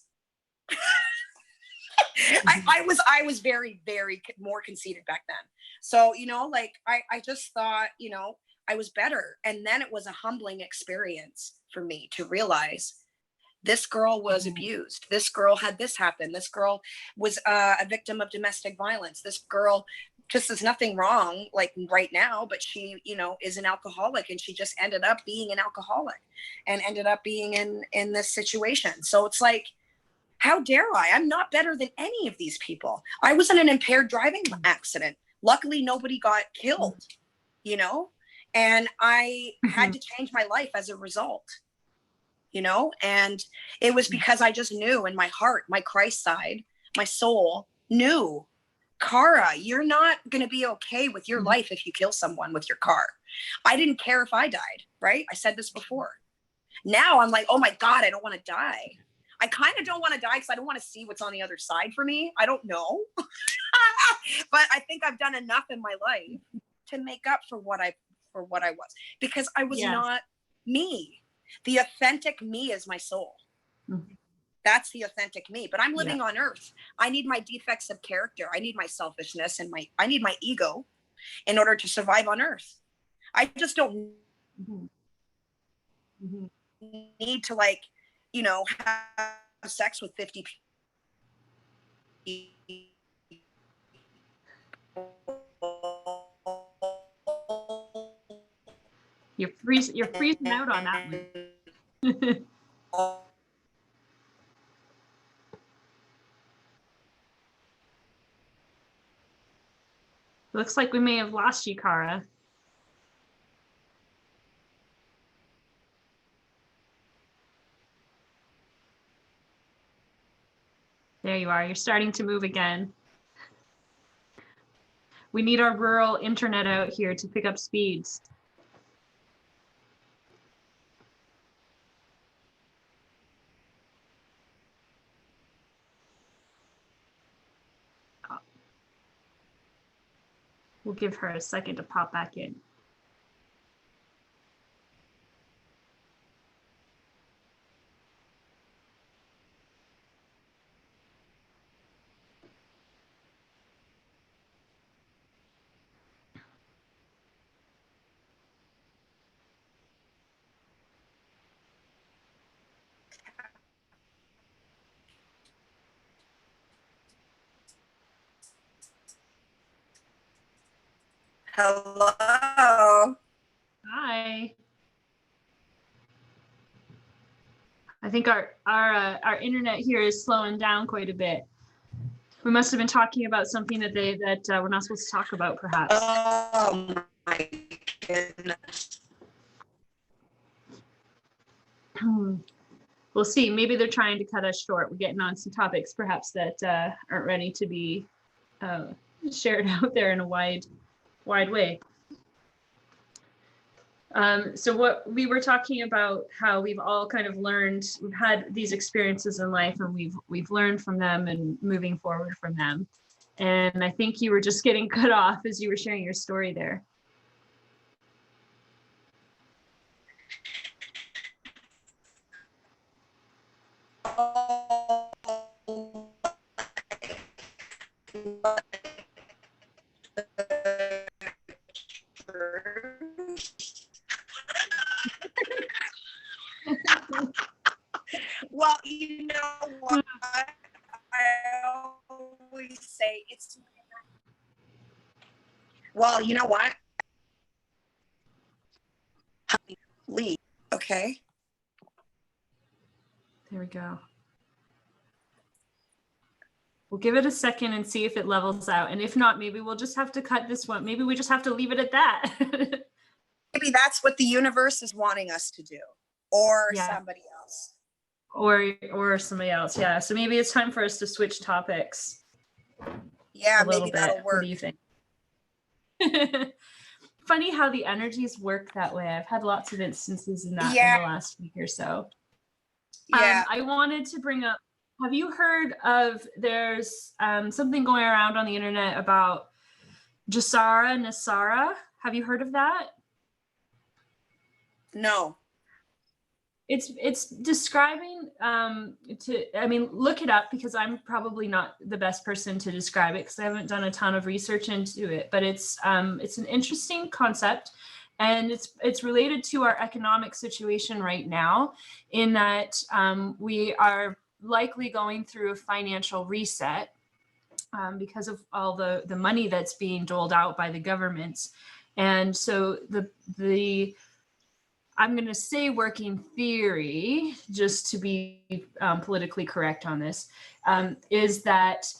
I was very, very more conceited back then. So, you know, like I just thought, you know, I was better. And then it was a humbling experience for me to realize this girl was abused. This girl had this happen. This girl was a victim of domestic violence. This girl just is nothing wrong like right now, but she, you know, is an alcoholic, and she just ended up being an alcoholic and ended up being in this situation. So it's like, how dare I? I'm not better than any of these people. I was in an impaired driving accident. Luckily, nobody got killed, you know, and I had to change my life as a result, you know, and it was because I just knew in my heart, my Christ side, my soul knew, Cara, you're not going to be okay with your life if you kill someone with your car. I didn't care if I died, right? I said this before. Now I'm like, oh my God, I don't want to die. I kind of don't want to die because I don't want to see what's on the other side for me. I don't know. But I think I've done enough in my life to make up for what I was, because I was not me. The authentic me is my soul. That's the authentic me. But I'm living on earth. I need my defects of character. I need my selfishness and I need my ego in order to survive on earth. I just don't need to, like, you know, have sex with 50 people. You're freezing out on that one. Looks like we may have lost you, Cara. There you are. You're starting to move again. We need our rural internet out here to pick up speeds. We'll give her a second to pop back in. Hello. Hi. I think our internet here is slowing down quite a bit. We must have been talking about something that we're not supposed to talk about, perhaps. Oh my goodness. We'll see. Maybe they're trying to cut us short. We're getting on some topics, perhaps, that aren't ready to be shared out there in a wide way. So what we were talking about, how we've all kind of learned, we've had these experiences in life, and we've learned from them and moving forward from them. And I think you were just getting cut off as you were sharing your story there. Well, you know what? I always say it's, well, you know what? Leave, okay? There we go. We'll give it a second and see if it levels out. And if not, maybe we'll just have to cut this one. Maybe we just have to leave it at that. Maybe that's what the universe is wanting us to do, or somebody else. Or somebody else, yeah. So maybe it's time for us to switch topics. Yeah, maybe that'll work. What do you think? Funny how the energies work that way. I've had lots of instances in that in the last week or so. Yeah. I wanted to bring up Have you heard of, there's something going around on the internet about Jasara Nasara? Have you heard of that? No. It's describing I mean, look it up, because I'm probably not the best person to describe it because I haven't done a ton of research into it, but it's an interesting concept, and it's related to our economic situation right now, in that we are likely going through a financial reset because of all the money that's being doled out by the governments. And so the I'm going to say working theory, just to be politically correct on this, is that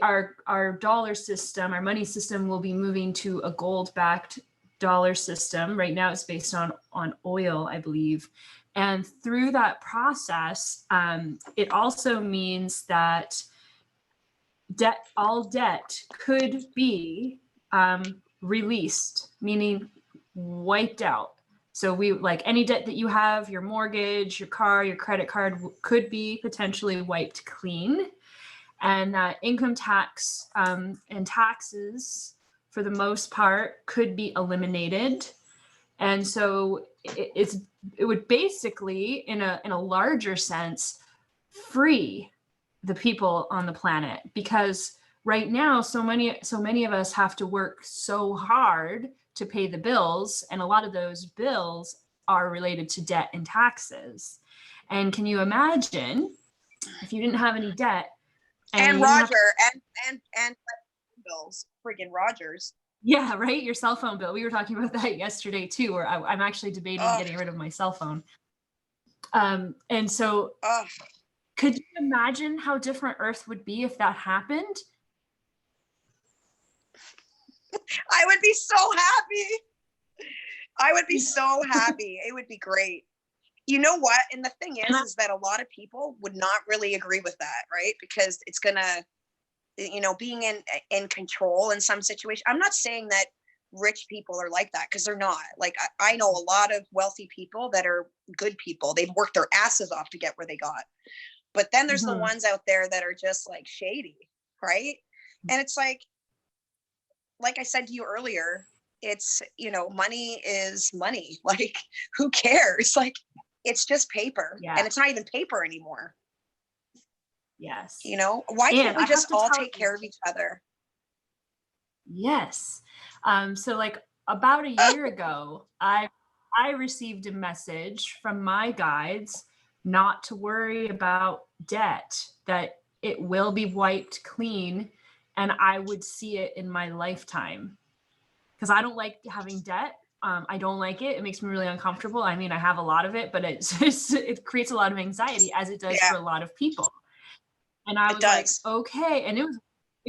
our dollar system, our money system, will be moving to a gold-backed dollar system. Right now, it's based on oil, I believe. And through that process, it also means that all debt could be released, meaning wiped out. So we, like, any debt that you have, your mortgage, your car, your credit card, could be potentially wiped clean. And that income tax and taxes, for the most part, could be eliminated. And so it would basically, in a larger sense, free the people on the planet, because right now so many of us have to work so hard to pay the bills, and a lot of those bills are related to debt and taxes. And can you imagine if you didn't have any debt and Roger and bills, friggin' Rogers. Yeah, right, your cell phone bill. We were talking about that yesterday too, where I'm actually debating getting rid of my cell phone. And so could you imagine how different Earth would be if that happened? I would be so happy. I would be so happy. It would be great. You know what? And the thing is that a lot of people would not really agree with that, right? Because it's gonna, being in control in some situation. I'm not saying that rich people are like that, because they're not. Like, I know a lot of wealthy people that are good people. They've worked their asses off to get where they got. But then there's the ones out there that are just like shady, right? And it's like I said to you earlier, it's, money is money. Like, who cares? Like, it's just paper. Yeah. And it's not even paper anymore. Yes. Why can't we just all take care of each other? Yes. So like about a year ago, I received a message from my guides not to worry about debt, that it will be wiped clean and I would see it in my lifetime. Because I don't like having debt. I don't like it. It makes me really uncomfortable. I mean, I have a lot of it, but it creates a lot of anxiety, as it does for a lot of people. And I was like, okay. And it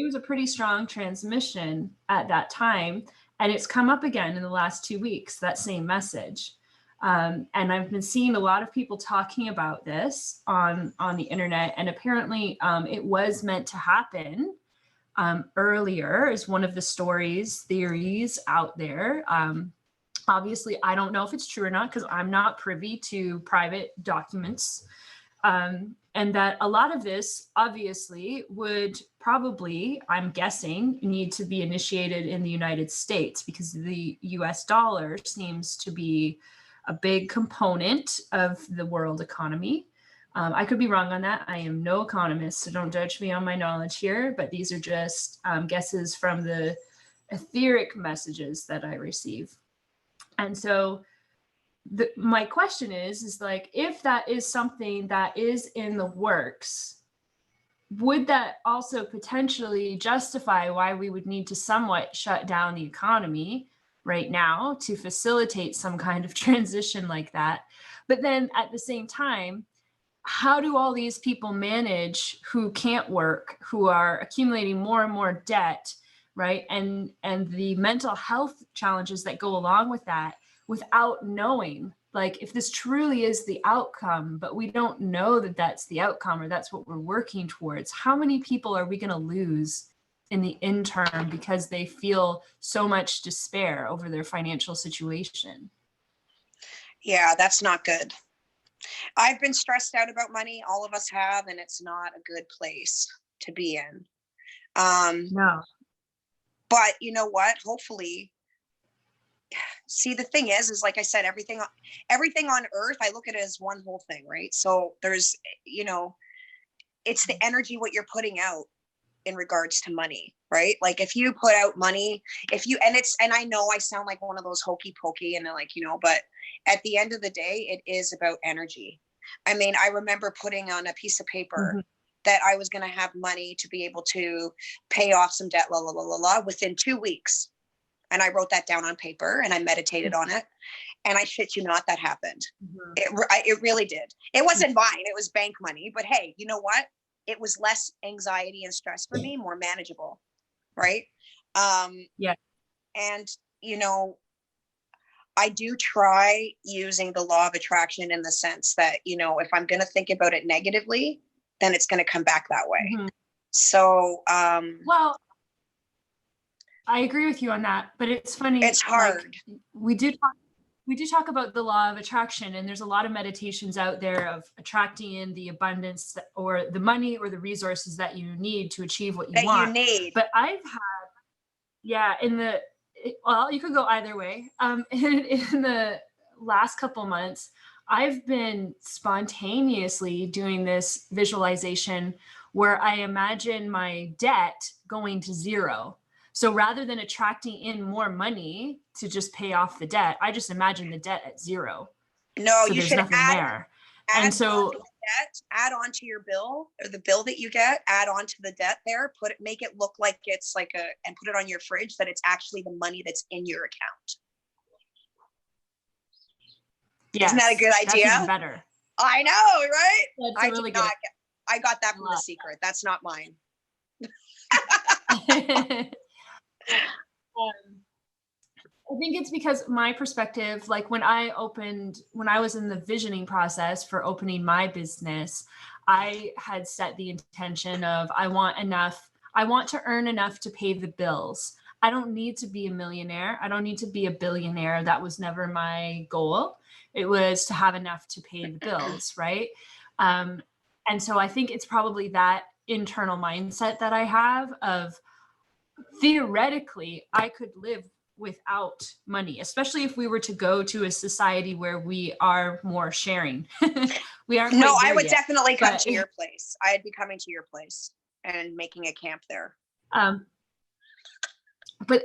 was a pretty strong transmission at that time. And it's come up again in the last 2 weeks, that same message. And I've been seeing a lot of people talking about this on the internet. And apparently it was meant to happen earlier, is one of the theories out there. Obviously, I don't know if it's true or not, because I'm not privy to private documents. And that a lot of this obviously would probably, I'm guessing, need to be initiated in the United States, because the US dollar seems to be a big component of the world economy. I could be wrong on that. I am no economist, so don't judge me on my knowledge here, but these are just guesses from the etheric messages that I receive. And so my question is like, if that is something that is in the works, would that also potentially justify why we would need to somewhat shut down the economy right now to facilitate some kind of transition like that? But then at the same time, how do all these people manage who can't work, who are accumulating more and more debt, right? And the mental health challenges that go along with that, without knowing, like, if this truly is the outcome, but we don't know that that's the outcome or that's what we're working towards, how many people are we going to lose in the interim because they feel so much despair over their financial situation? Yeah, that's not good. I've been stressed out about money. All of us have, and it's not a good place to be in. No. But you know what? Hopefully, see, the thing is like I said, everything on earth, I look at it as one whole thing, right? So there's, it's the energy, what you're putting out in regards to money, right? Like if you put out money, and I know I sound like one of those hokey pokey and like, but at the end of the day, it is about energy. I mean, I remember putting on a piece of paper that I was going to have money to be able to pay off some debt, within 2 weeks. And I wrote that down on paper and I meditated on it. And I shit you not, that happened. It really did. It wasn't mine. It was bank money. But hey, you know what? It was less anxiety and stress for me, more manageable. Right. Yeah. And, I do try using the law of attraction in the sense that, if I'm going to think about it negatively, then it's going to come back that way. So, well, I agree with you on that, but it's funny. It's hard. Like, we do talk about the law of attraction, and there's a lot of meditations out there of attracting in the abundance or the money or the resources that you need to achieve what you want. But I've had, well, you could go either way. In the last couple months, I've been spontaneously doing this visualization where I imagine my debt going to zero. So rather than attracting in more money to just pay off the debt, I just imagine the debt at zero. No, so you should add on to your bill, or the bill that you get, add on to the debt there, make it look like it's like and put it on your fridge that it's actually the money that's in your account. Yes, isn't that a good idea? That's even better. I know, right? That's really good. I got that from The Secret. That's not mine. I think it's because my perspective, like when I was in the visioning process for opening my business, I had set the intention of I want to earn enough to pay the bills. I don't need to be a millionaire. I don't need to be a billionaire. That was never my goal. It was to have enough to pay the bills, right? And so I think it's probably that internal mindset that I have of theoretically I could live without money, especially if we were to go to a society where we are more sharing. We aren't. No, I would definitely come to your place. I'd be coming to your place and making a camp there.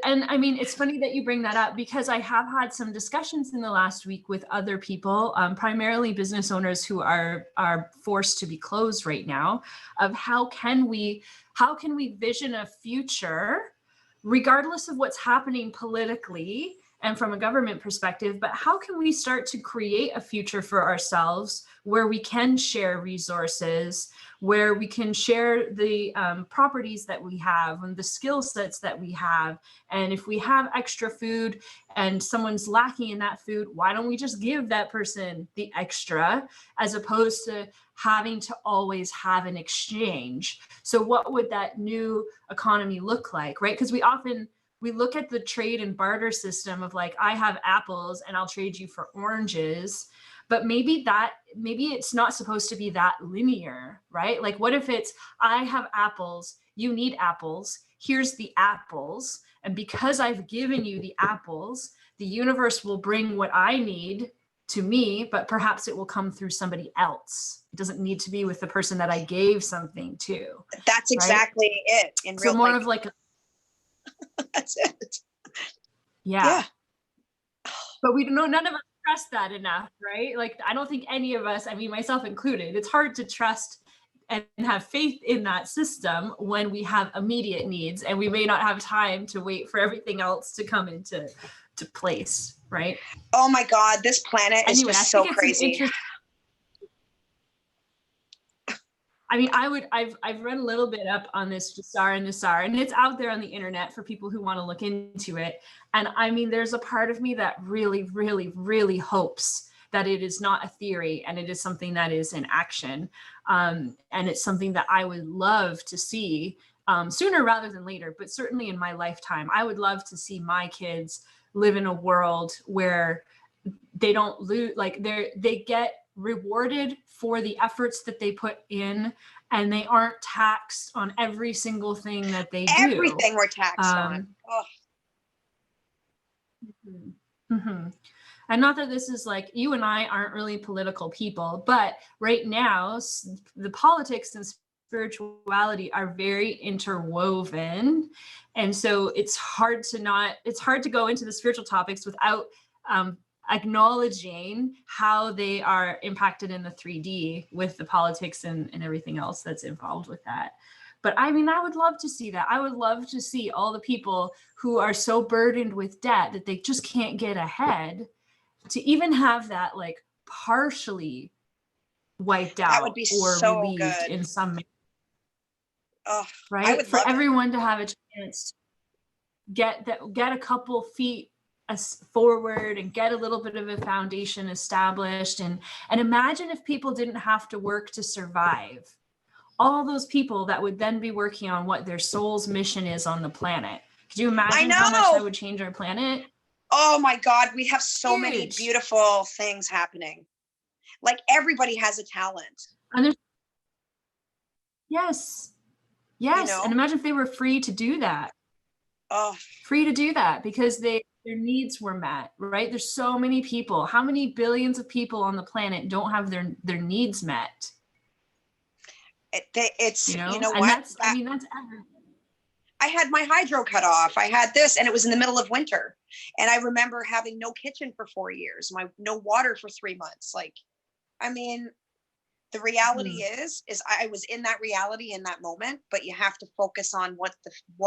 And I mean, it's funny that you bring that up because I have had some discussions in the last week with other people, primarily business owners who are forced to be closed right now, of how can we vision a future regardless of what's happening politically and from a government perspective, but how can we start to create a future for ourselves where we can share resources, where we can share the properties that we have and the skill sets that we have. And if we have extra food and someone's lacking in that food, why don't we just give that person the extra as opposed to having to always have an exchange? So what would that new economy look like, right? Because we look at the trade and barter system of like, I have apples and I'll trade you for oranges, but maybe it's not supposed to be that linear, right? Like what if it's, I have apples, you need apples, here's the apples. And because I've given you the apples, the universe will bring what I need to me, but perhaps it will come through somebody else. It doesn't need to be with the person that I gave something to. That's exactly it. So more of like that's it. Yeah. But none of us trust that enough, right? Like, I don't think any of us, I mean, myself included, it's hard to trust and have faith in that system when we have immediate needs and we may not have time to wait for everything else to come into place, right? Oh my God, this planet is just so crazy. I mean, I've read a little bit up on this Jasar and Nassar, and it's out there on the internet for people who want to look into it. And I mean, there's a part of me that really, really, really hopes that it is not a theory and it is something that is in action. And it's something that I would love to see sooner rather than later, but certainly in my lifetime. I would love to see my kids live in a world where they don't lose, like they get rewarded for the efforts that they put in, and they aren't taxed on every single thing that they do. Everything we're taxed on. Mm-hmm. And not that this is like, you and I aren't really political people, but right now the politics and spirituality are very interwoven. And so it's hard to go into the spiritual topics without acknowledging how they are impacted in the 3D with the politics and everything else that's involved with that. But I mean, I would love to see that. I would love to see all the people who are so burdened with debt that they just can't get ahead, to even have that like partially wiped out, that would be or so relieved good in some way. I Right? would For love everyone to have a chance to get a couple feet forward and get a little bit of a foundation established, and imagine if people didn't have to work to survive. All those people that would then be working on what their soul's mission is on the planet. Could you imagine how much that would change our planet? Oh my God, we have so Huge. many beautiful things happening. Like everybody has a talent. And there's yes. You know? And imagine if they were free to do that. Oh, Free to do that because their needs were met, right? There's so many people. How many billions of people on the planet don't have their needs met? It's you know and what? That's everything. I had my hydro cut off. I had this, and it was in the middle of winter. And I remember having no kitchen for 4 years, no water for 3 months. Like, I mean, the reality is I was in that reality in that moment, but you have to focus on what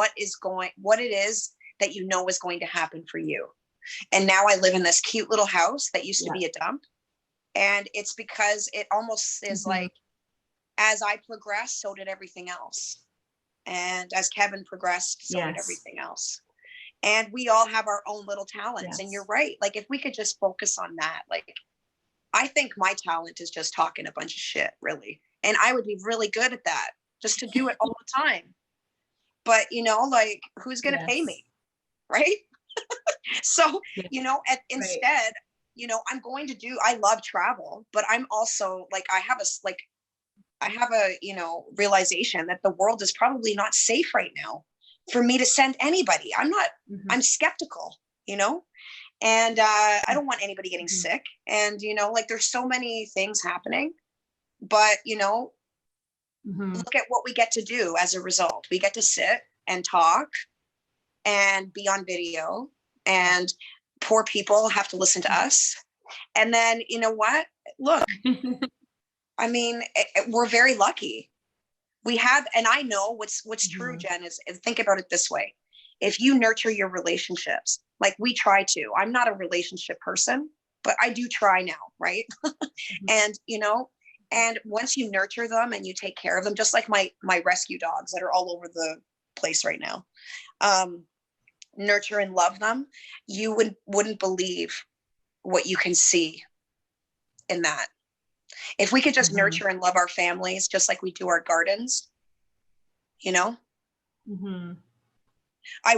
it is that you know is going to happen for you. And now I live in this cute little house that used to be a dump. And it's because it almost is like, as I progressed, so did everything else. And as Kevin progressed, so did everything else. And we all have our own little talents. And you're right. Like, if we could just focus on that, like, I think my talent is just talking a bunch of shit, really. And I would be really good at that, just to do it all the time. But, like, who's going to pay me? Right? So, instead, I'm going to I love travel, but I'm also like, I have a realization that the world is probably not safe right now for me to send anybody. I'm skeptical, and I don't want anybody getting sick. And, like, there's so many things happening, but, look at what we get to do as a result. We get to sit and talk and be on video, and poor people have to listen to us. And then, you know what? Look, I mean, we're very lucky. We have, and I know what's true, Jen, is think about it this way. If you nurture your relationships, like we try to, I'm not a relationship person, but I do try now, right? And, and once you nurture them and you take care of them, just like my rescue dogs that are all over the place right now, nurture and love them, you wouldn't believe what you can see in that. If we could just nurture and love our families, just like we do our gardens, I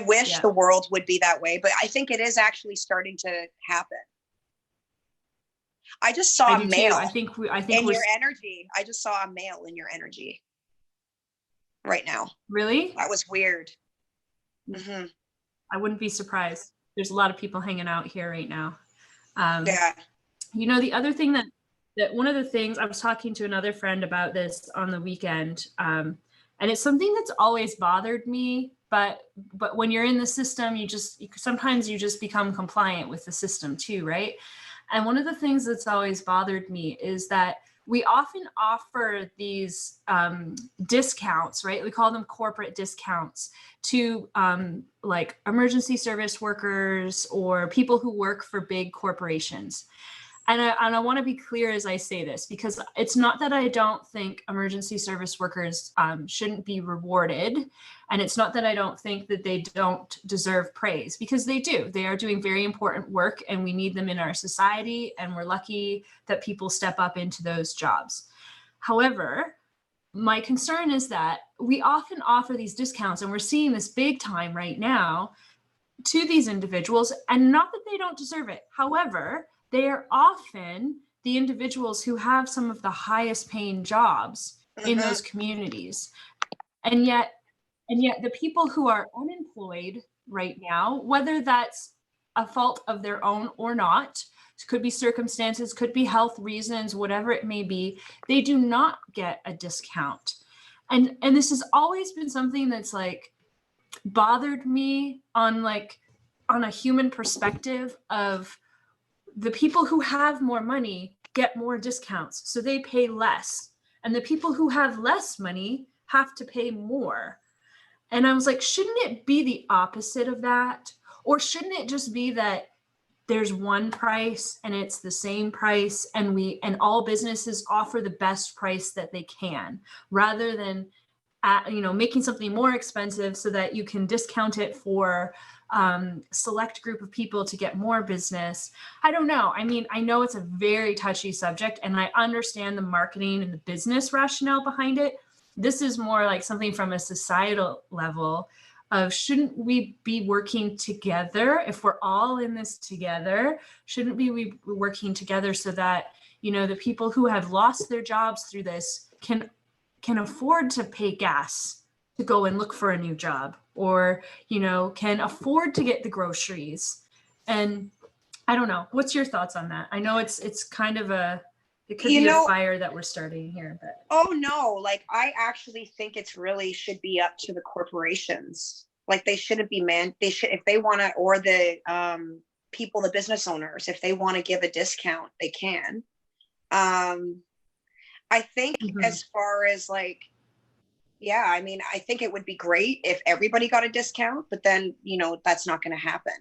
wish the world would be that way, but I think it is actually starting to happen. I just saw a male. I think in your energy. I just saw a male in your energy right now. Really? That was weird. I wouldn't be surprised. There's a lot of people hanging out here right now. The other thing that one of the things, I was talking to another friend about this on the weekend, and it's something that's always bothered me, but when you're in the system, sometimes you just become compliant with the system too, right? And one of the things that's always bothered me is that we often offer these discounts, right? We call them corporate discounts to like emergency service workers or people who work for big corporations. And I want to be clear as I say this, because it's not that I don't think emergency service workers shouldn't be rewarded. And it's not that I don't think that they don't deserve praise, because they do. They are doing very important work and we need them in our society. And we're lucky that people step up into those jobs. However, my concern is that we often offer these discounts, and we're seeing this big time right now, to these individuals, and not that they don't deserve it. However, they are often the individuals who have some of the highest paying jobs in those communities. And yet the people who are unemployed right now, whether that's a fault of their own or not, could be circumstances, could be health reasons, whatever it may be, they do not get a discount. And this has always been something that's like bothered me on a human perspective of the people who have more money get more discounts, so they pay less. And the people who have less money have to pay more. And I was like, shouldn't it be the opposite of that? Or shouldn't it just be that there's one price and it's the same price, and all businesses offer the best price that they can, rather than making something more expensive so that you can discount it for select group of people to get more business. I don't know. I mean, I know it's a very touchy subject, and I understand the marketing and the business rationale behind it. This is more like something from a societal level of, shouldn't we be working together? If we're all in this together, shouldn't we be working together so that, the people who have lost their jobs through this can afford to pay gas to go and look for a new job, or, can afford to get the groceries? And I don't know. What's your thoughts on that? I know it's kind of it could be a fire that we're starting here, but. Oh no, I actually think it's really should be up to the corporations. They shouldn't be if they want to, or the people, the business owners, if they want to give a discount, they can. I think as far as I think it would be great if everybody got a discount, but then, that's not going to happen.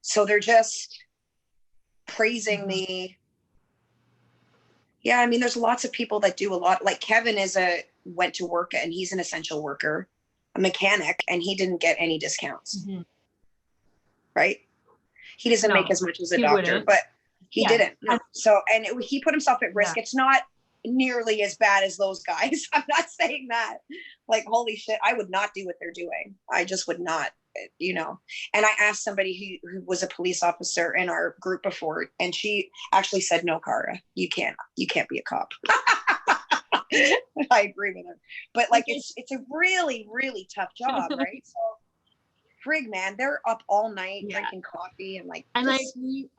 So they're just praising there's lots of people that do a lot. Like Kevin went to work, and he's an essential worker, a mechanic, and he didn't get any discounts. Right? He doesn't make as much as a doctor, but he didn't. No. So, and he put himself at risk. Yeah. It's not nearly as bad as those guys. I'm not saying that. Holy shit, I would not do what they're doing. I just would not, And I asked somebody who was a police officer in our group before, and she actually said, "No, Cara, you can't be a cop." I agree with her. But it's a really, really tough job, right? So frig, man, they're up all night drinking coffee and And I agree.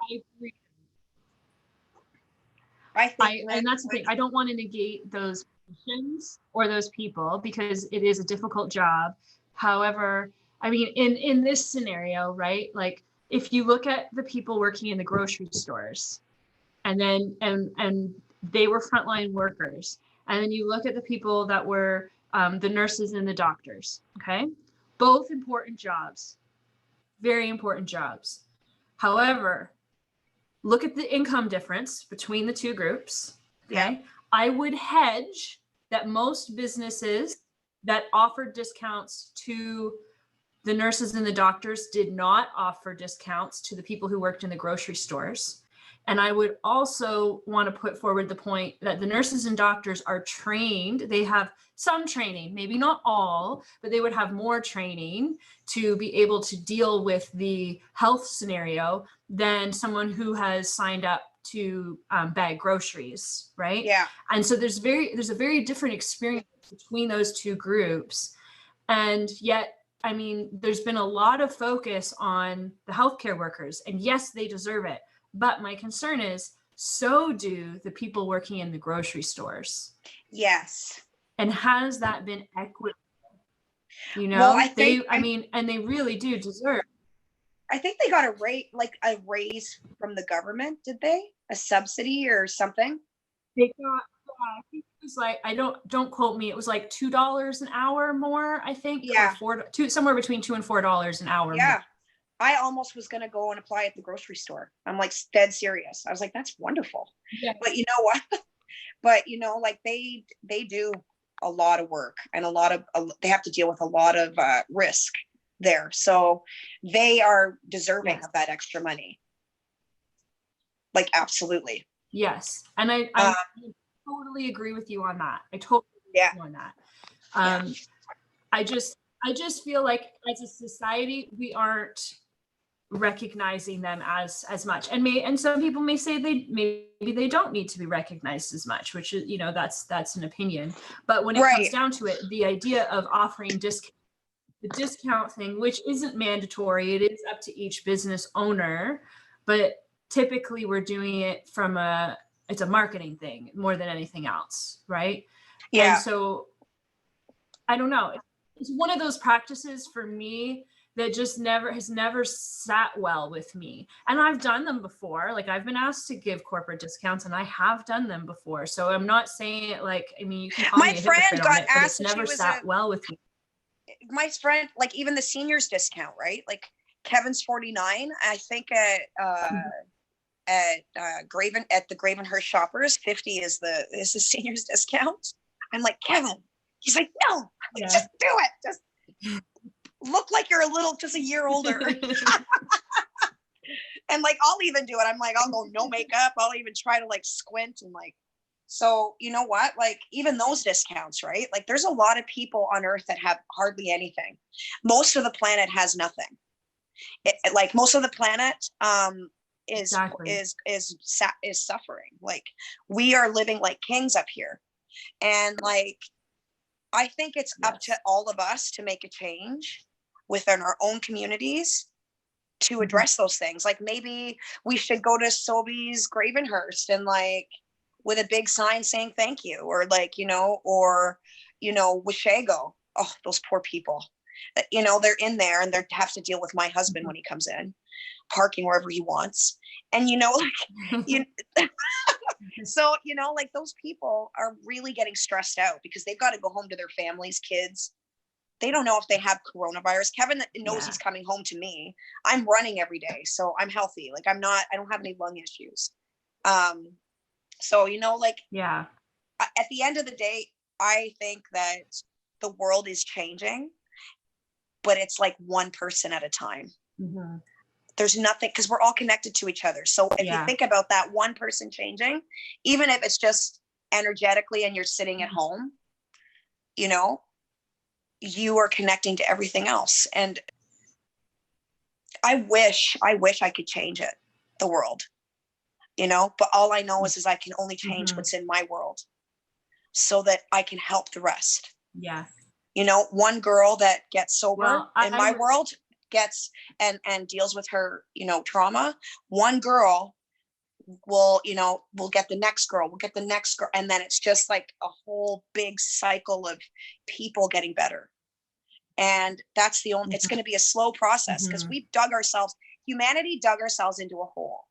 And that's the thing. I don't want to negate those positions or those people, because it is a difficult job. However, I mean, in this scenario, right? If you look at the people working in the grocery stores, and they were frontline workers, and then you look at the people that were the nurses and the doctors, okay? Both important jobs, very important jobs. However, look at the income difference between the two groups. Okay. Yeah. I would hedge that most businesses that offered discounts to the nurses and the doctors did not offer discounts to the people who worked in the grocery stores. And I would also want to put forward the point that the nurses and doctors are trained. They have some training, maybe not all, but they would have more training to be able to deal with the health scenario than someone who has signed up to bag groceries, right? Yeah. And so there's a very different experience between those two groups. And yet, I mean, there's been a lot of focus on the healthcare workers, and yes, they deserve it. But my concern is, so do the people working in the grocery stores. Yes. And has that been equitable? Well, and they really do deserve. I think they got a raise from the government, did they? A subsidy or something? They got, I think it was don't quote me. It was $2 an hour more, I think. Yeah. Somewhere between $2 and $4 an hour. Yeah. More. I almost was going to go and apply at the grocery store. I'm dead serious. I was like, that's wonderful. Yeah. But you know what? But they do a lot of work, and they have to deal with a lot of risk there. So they are deserving of that extra money. Absolutely. Yes. And I totally agree with you on that. I totally agree with you on that. I just feel like as a society, we aren't recognizing them as much. And some people may say maybe they don't need to be recognized as much, which is, that's an opinion. But when it comes down to it, the idea of offering the discount thing, which isn't mandatory, it is up to each business owner, but typically we're doing it from it's a marketing thing more than anything else, right? Yeah. And so I don't know. It's one of those practices for me that just has never sat well with me. And I've done them before. Like, I've been asked to give corporate discounts, and I have done them before. So I'm not saying it like, I mean, you can call me a hypocrite on it, but it's never sat well with me. My friend, like, even the seniors discount, right? Like, Kevin's 49. I think at the Gravenhurst Shoppers, 50 is the seniors discount. I'm like, Kevin. He's like, no, just do it. Just look like you're just a year older. And like, I'll even do it. I'm like, I'll go no makeup. I'll even try to like squint and like, so you know what? Like, even those discounts, right? Like, there's a lot of people on Earth that have hardly anything. Most of the planet has nothing. Like, most of the planet is suffering. Like, we are living like kings up here. And like, I think it's up to all of us to make a change within our own communities to address those things. Like, maybe we should go to Sobeys Gravenhurst and like with a big sign saying thank you, or like, Wishago. Oh, those poor people. They're in there and they have to deal with my husband when he comes in, parking wherever he wants. And so, like, those people are really getting stressed out because they've got to go home to their families, kids. They don't know if they have coronavirus. Kevin knows he's coming home to me. I'm running every day, so I'm healthy. Like, I don't have any lung issues. So, at the end of the day, I think that the world is changing, but it's like one person at a time. Mm-hmm. There's nothing, because we're all connected to each other. So if you think about that one person changing, even if it's just energetically and you're sitting at home, you are connecting to everything else. And I wish I could change it, the world, but all I know is I can only change what's in my world so that I can help the rest. Yeah. One girl that gets sober in my world gets and deals with her, trauma. One girl will get the next girl, and then it's just like a whole big cycle of people getting better. And that's the only, it's going to be a slow process because humanity dug ourselves into a hole.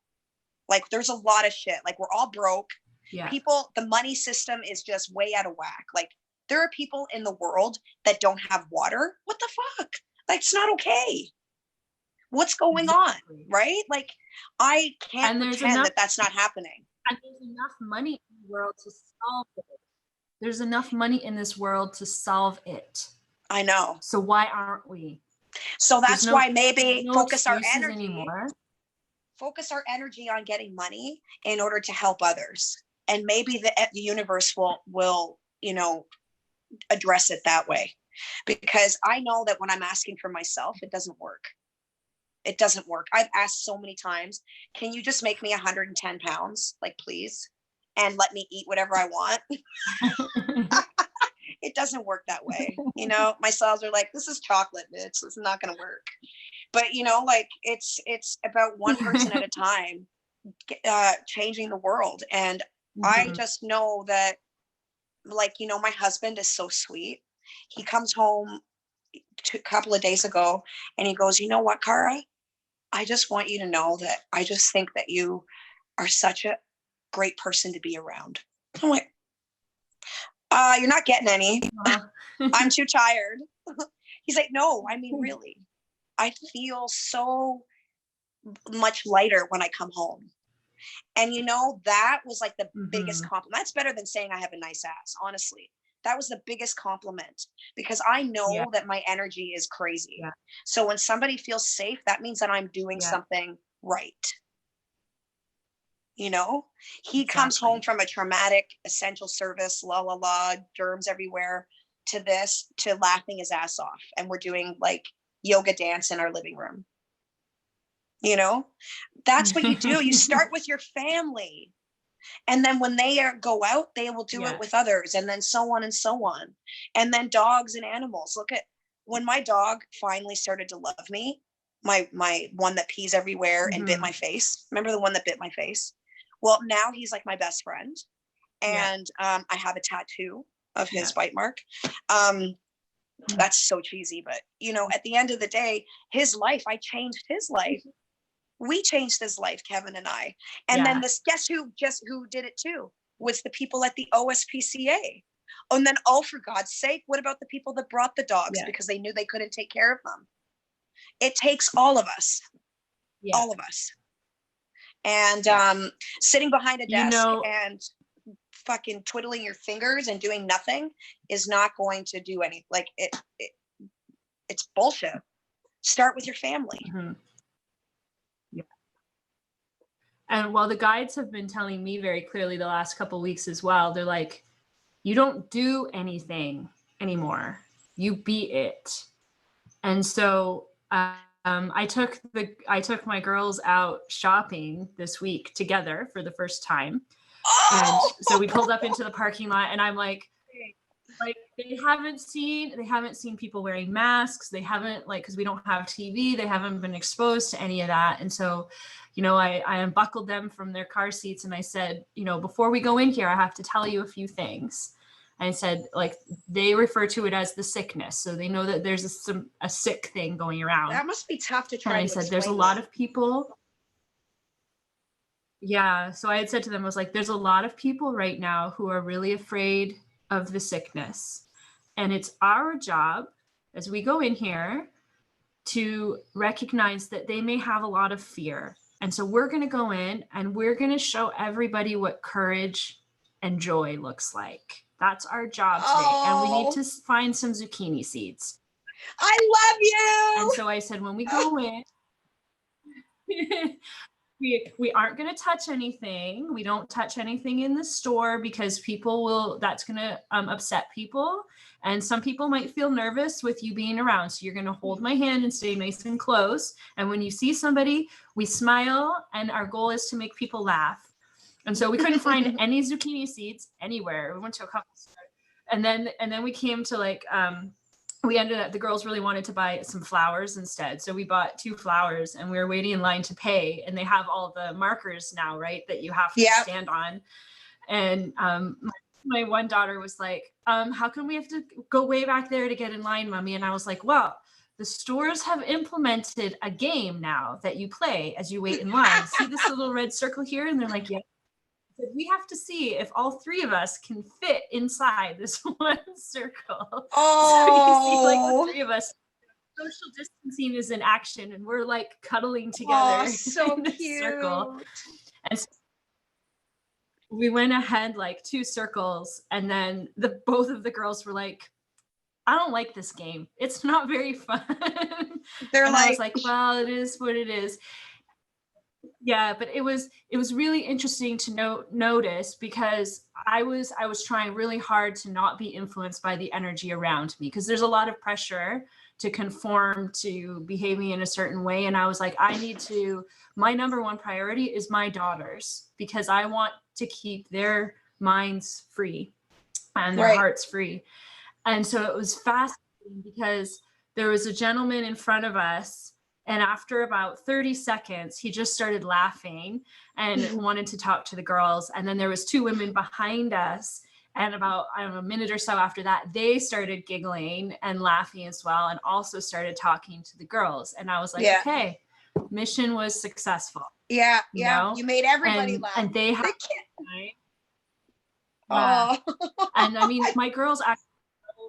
Like, there's a lot of shit. Like, we're all broke. Yeah. The money system is just way out of whack. Like, there are people in the world that don't have water. What the fuck? Like, it's not okay. What's going on, right? Like, I can't pretend that that's not happening. And there's enough money in the world to solve it. There's enough money in this world to solve it. I know. So why aren't we? So that's why maybe focus our energy on getting money in order to help others. And maybe the universe will address it that way. Because I know that when I'm asking for myself, it doesn't work. It doesn't work. I've asked so many times, can you just make me 110 pounds? Like, please. And let me eat whatever I want. It doesn't work that way. My cells are like, this is chocolate, bitch. This is not going to work. But, like, it's about one person at a time, changing the world. And I just know that, like, my husband is so sweet. He comes home a couple of days ago and he goes, you know what, Cara? I just want you to know that I just think that you are such a great person to be around. I'm like, you're not getting any. I'm too tired. He's like, no, I mean, really, I feel so much lighter when I come home. And that was like the biggest compliment. That's better than saying I have a nice ass, honestly. That was the biggest compliment because I know that my energy is crazy. Yeah. So when somebody feels safe, that means that I'm doing something right. He comes home from a traumatic essential service, germs everywhere, to laughing his ass off. And we're doing like yoga dance in our living room. you know? That's what you do. You start with your family. And then when they go out, they will do it with others, and then so on and so on. And then dogs and animals. Look at when my dog finally started to love me, my one that pees everywhere and bit my face. Remember the one that bit my face? Well, now he's like my best friend. And I have a tattoo of his bite mark. That's so cheesy, but you know, at the end of the day, his life, I changed his life. We changed his life, Kevin and I. And then this, guess who did it too? Was the people at the OSPCA. And then, oh, for God's sake, what about the people that brought the dogs because they knew they couldn't take care of them? It takes all of us, all of us. And sitting behind a desk and fucking twiddling your fingers and doing nothing is not going to do anything. Like it's bullshit. Start with your family. And while the guides have been telling me very clearly the last couple of weeks as well, they're like, you don't do anything anymore. You be it. And so I took my girls out shopping this week together for the first time. And so we pulled up into the parking lot, and I'm like they haven't seen people wearing masks. They haven't, like, because we don't have TV, they haven't been exposed to any of that. And so, you know, I unbuckled them from their car seats, and I said, you know, before we go in here, I have to tell you a few things. I said, like, they refer to it as the sickness, so they know that there's a sick thing going around. That must be tough to try. And I said, there's a lot of people. Yeah, so I had said to them, I was like, there's a lot of people right now who are really afraid of the sickness. And it's our job as we go in here to recognize that they may have a lot of fear. And so we're going to go in and we're going to show everybody what courage and joy looks like. That's our job today. And we need to find some zucchini seeds. I love you. And so I said, when we go in, we aren't going to touch anything. We don't touch anything in the store because that's going to upset people. And some people might feel nervous with you being around. So you're going to hold my hand and stay nice and close. And when you see somebody, we smile, and our goal is to make people laugh. And so we couldn't find any zucchini seeds anywhere. We went to a couple stores, and then we came to like, we ended up, the girls really wanted to buy some flowers instead. So we bought 2 flowers, and we were waiting in line to pay, and they have all the markers now, right, that you have to stand on. And my one daughter was like, how come we have to go way back there to get in line, Mommy? And I was like, well, the stores have implemented a game now that you play as you wait in line. See this little red circle here? And they're like, yeah. We have to see if all 3 of us can fit inside this one circle. So you see, like, the 3 of us, social distancing is in action, and we're like cuddling together so in this circle. And so we went ahead like 2 circles, and then both of the girls were like, I don't like this game. It's not very fun. They're and like, I was like, well, it is what it is. Yeah, but it was really interesting to notice, because I was trying really hard to not be influenced by the energy around me, because there's a lot of pressure to conform to behaving in a certain way. And I was like, my number one priority is my daughters, because I want to keep their minds free and their hearts free. And so it was fascinating, because there was a gentleman in front of us, and after about 30 seconds, he just started laughing and wanted to talk to the girls. And then there was 2 women behind us. And about, I don't know, a minute or so after that, they started giggling and laughing as well, and also started talking to the girls. And I was like, okay, mission was successful. Yeah, you know? You made everybody laugh. And they had, and I mean, my girls actually,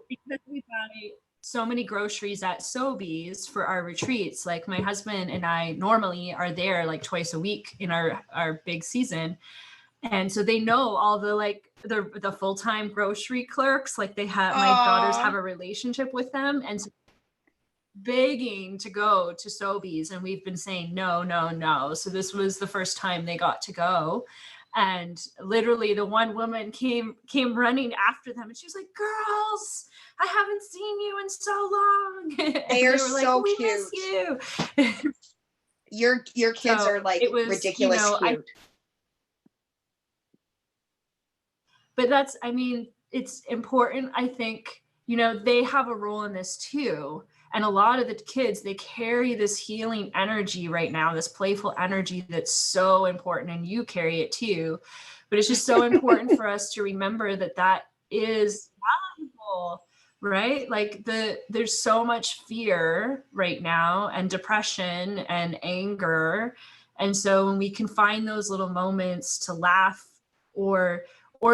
because we buy so many groceries at Sobeys for our retreats, like my husband and I normally are there like twice a week in our big season. And so they know all the like the full-time grocery clerks, like they have, my daughters have a relationship with them, and so begging to go to Sobeys, and we've been saying no. So this was the first time they got to go. And literally the one woman came running after them, and she was like, girls, I haven't seen you in so long. They are were so like, we cute. miss you. Your kids So are like it was, ridiculous cute. But that's, I mean, it's important. I think, they have a role in this too. And a lot of the kids, they carry this healing energy right now, this playful energy that's so important, and you carry it too. But it's just so important for us to remember that that is valuable, right? Like there's so much fear right now, and depression and anger. And so when we can find those little moments to laugh, or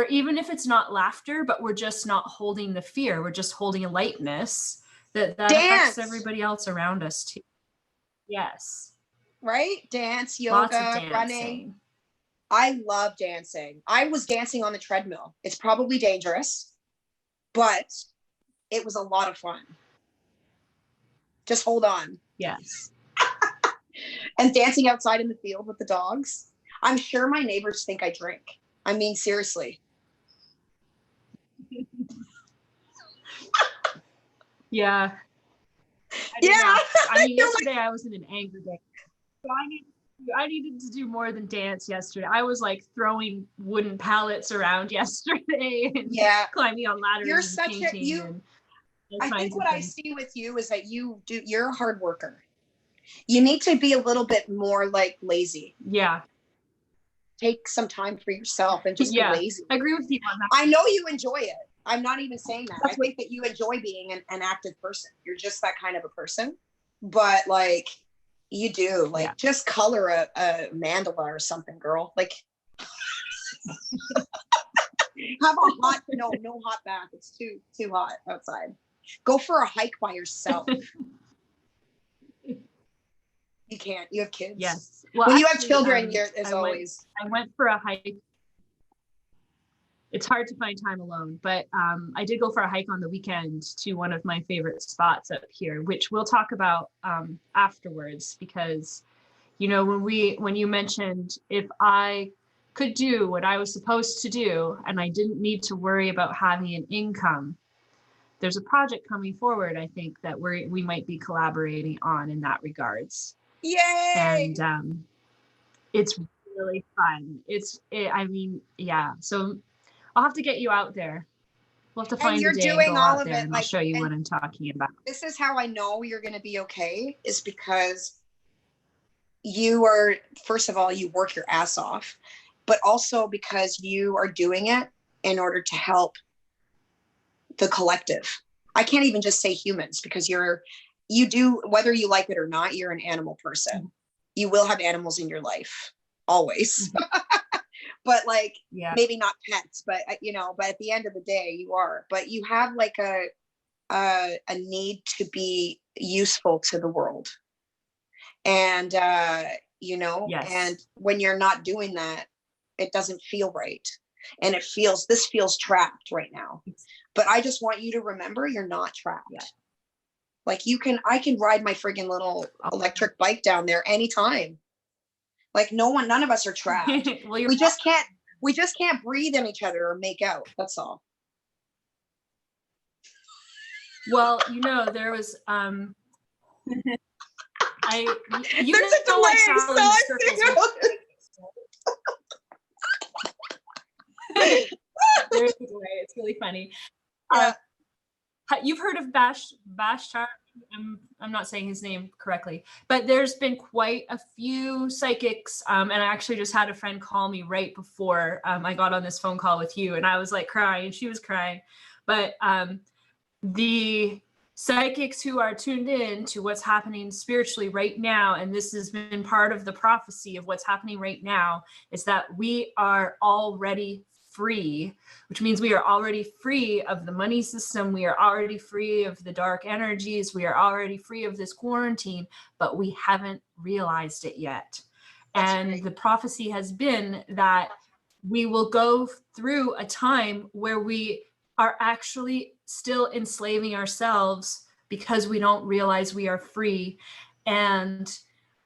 even if it's not laughter, but we're just not holding the fear, we're just holding a lightness that affects everybody else around us too. Yes. Right? Dance, Lots of yoga, dancing. running. I love dancing. I was dancing on the treadmill. It's probably dangerous, but it was a lot of fun. Just hold on. Yes. And dancing outside in the field with the dogs. I'm sure my neighbors think I drink. I mean, seriously. Yeah. Yeah. I mean, yesterday I was in an anger day. So I needed to do more than dance yesterday. I was like throwing wooden pallets around yesterday and climbing on ladders. You're and such painting I think what I see with you is that you're a hard worker. You need to be a little bit more like lazy. Yeah. Take some time for yourself and just be lazy. I agree with you on that. I know you enjoy it. I'm not even saying that. I think that you enjoy being an active person. You're just that kind of a person. But like you do, like just color a mandala or something, girl. Like have a hot no hot bath. It's too hot outside. Go for a hike by yourself. You can't. You have kids. Yes. Well, when you have children, I went for a hike. It's hard to find time alone, but I did go for a hike on the weekend to one of my favorite spots up here, which we'll talk about afterwards, because, when you mentioned if I could do what I was supposed to do and I didn't need to worry about having an income, there's a project coming forward, I think, that we might be collaborating on in that regards. Yay! And it's really fun. So I'll have to get you out there. We'll have to find a day and go out there, and I'll show you what I'm talking about. This is how I know you're going to be okay, is because you are, first of all, you work your ass off, but also because you are doing it in order to help the collective. I can't even just say humans, because you do, whether you like it or not, you're an animal person. Mm-hmm. You will have animals in your life always. Mm-hmm. But like, maybe not pets, but but at the end of the day you are, but you have like a need to be useful to the world. And, and when you're not doing that, it doesn't feel right. And this feels trapped right now. But I just want you to remember you're not trapped. Yeah. Like I can ride my friggin' little electric bike down there anytime. Like none of us are trapped. Well, we just can't breathe in each other or make out. That's all. Well, there was there's a delay. There's a delay. It's really funny. You've heard of Bashar? I'm not saying his name correctly, but there's been quite a few psychics. And I actually just had a friend call me right before I got on this phone call with you, and I was like crying, and she was crying. But the psychics who are tuned in to what's happening spiritually right now, and this has been part of the prophecy of what's happening right now, is that we are already free, which means we are already free of the money system. We are already free of the dark energies. We are already free of this quarantine, but we haven't realized it yet. And the prophecy has been that we will go through a time where we are actually still enslaving ourselves because we don't realize we are free. And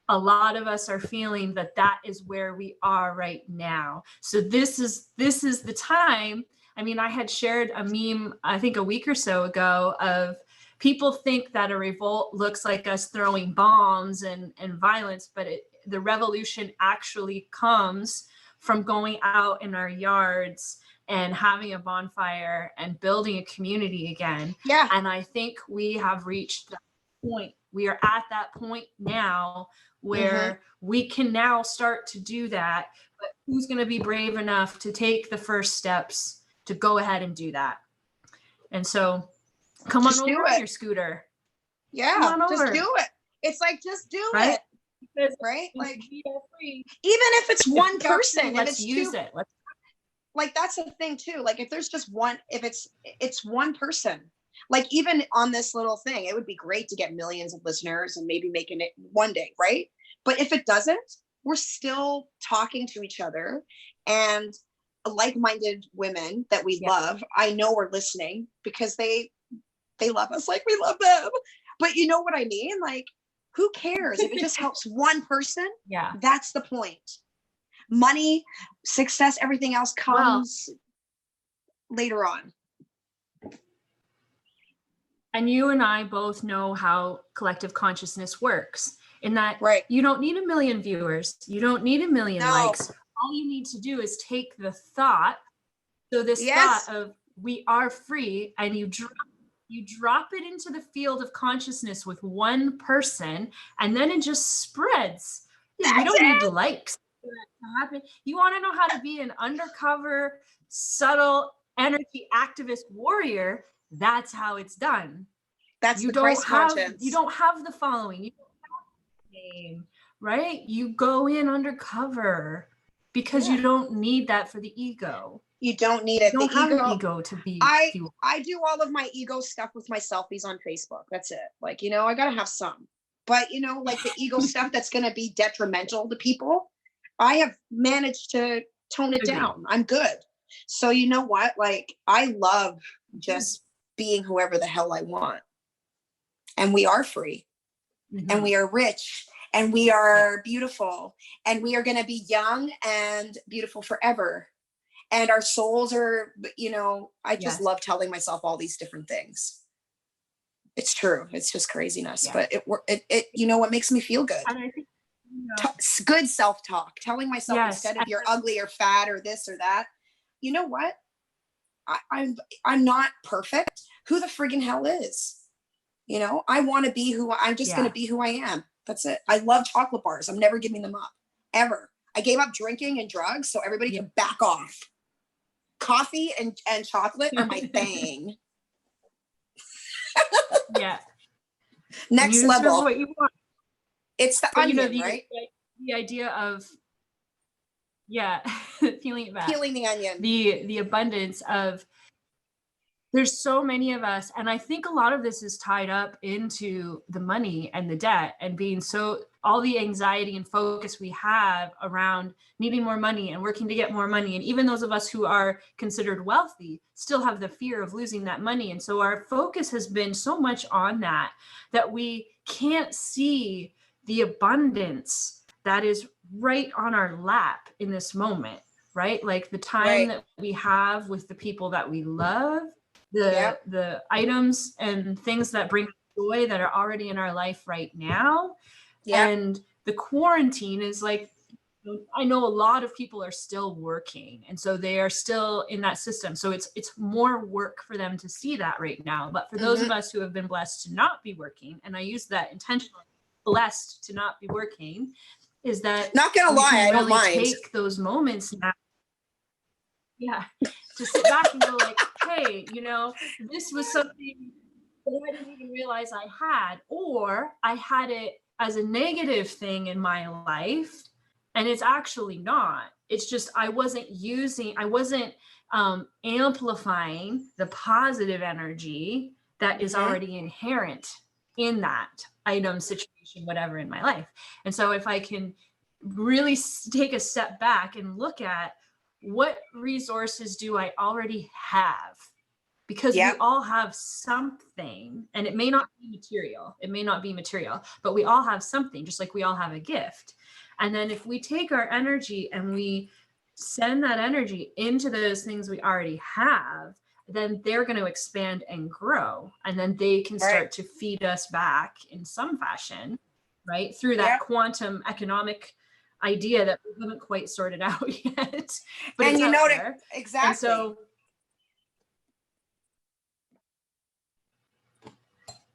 a lot of us are feeling that is where we are right now. So this is the time. I mean, I had shared a meme, I think a week or so ago, of people think that a revolt looks like us throwing bombs and violence, but the revolution actually comes from going out in our yards and having a bonfire and building a community again. Yeah. And I think we have reached that point. We are at that point now where we can now start to do that. But who's going to be brave enough to take the first steps to go ahead and do that? And so come Just on over on your scooter. Yeah, come on just over. do it. It's like, just do Right? it. Because Right? Like, we are free. even if it's one person, if let's it's use it. Like, that's the thing too. Like, if there's just one, if it's one person, like, even on this little thing, it would be great to get millions of listeners and maybe making it one day, right? But if it doesn't, we're still talking to each other, and like-minded women that we love, I know are listening, because they love us like we love them. But you know what I mean? Like, who cares if it just helps one person? Yeah, that's the point. Money, success, everything else comes later on. And you and I both know how collective consciousness works, in that you don't need 1 million viewers, you don't need 1 million likes. All you need to do is take the thought, so this thought of we are free, and you drop it into the field of consciousness with one person, and then it just spreads. You don't need likes for that to happen. You want to know how to be an undercover, subtle energy activist warrior? That's how it's done. That's you the don't Christ have conscience. You don't have the following. You don't have the name, right? You go in undercover because you don't need that for the ego. You don't need it. You don't have an ego to be. I do all of my ego stuff with my selfies on Facebook. That's it. Like, I gotta have some. But like the ego stuff that's gonna be detrimental to people, I have managed to tone it down. I'm good. So you know what? Like, I love just being whoever the hell I want. And we are free. And we are rich. And we are beautiful. And we are gonna be young and beautiful forever. And our souls are, I just love telling myself all these different things. It's true. It's just craziness, but it what makes me feel good. And I think, good self-talk, telling myself instead of you're ugly or fat or this or that, you know what? I'm not perfect. Who the friggin' hell is? I want to be I'm just going to be who I am. That's it. I love chocolate bars. I'm never giving them up, ever. I gave up drinking and drugs so everybody can back off. Coffee and chocolate are my thing. Next level. What you want. It's the onion, right? The idea of peeling it back. Peeling the onion. The abundance of, there's so many of us, and I think a lot of this is tied up into the money and the debt, and being all the anxiety and focus we have around needing more money and working to get more money. And even those of us who are considered wealthy still have the fear of losing that money. And so our focus has been so much on that we can't see the abundance that is right on our lap in this moment, right? Like the time that we have with the people that we love, the items and things that bring joy that are already in our life right now. And the quarantine is like, I know a lot of people are still working, and so they are still in that system. So it's more work for them to see that right now. But for those of us who have been blessed to not be working, and I use that intentionally, blessed to not be working, is that not gonna lie, I don't mind. Take those moments now. To sit back and go like, hey, this was something that I didn't even realize I had, or I had it as a negative thing in my life, and it's actually not. It's just I wasn't amplifying the positive energy that is already inherent in that item, situation, whatever in my life. And so if I can really take a step back and look at what resources do I already have, because we all have something, and it may not be material, but we all have something, just like we all have a gift. And then if we take our energy and we send that energy into those things we already have, then they're going to expand and grow, and then they can start to feed us back in some fashion, right? Through that quantum economic idea that we haven't quite sorted out yet. But and it's you know there. exactly. And so,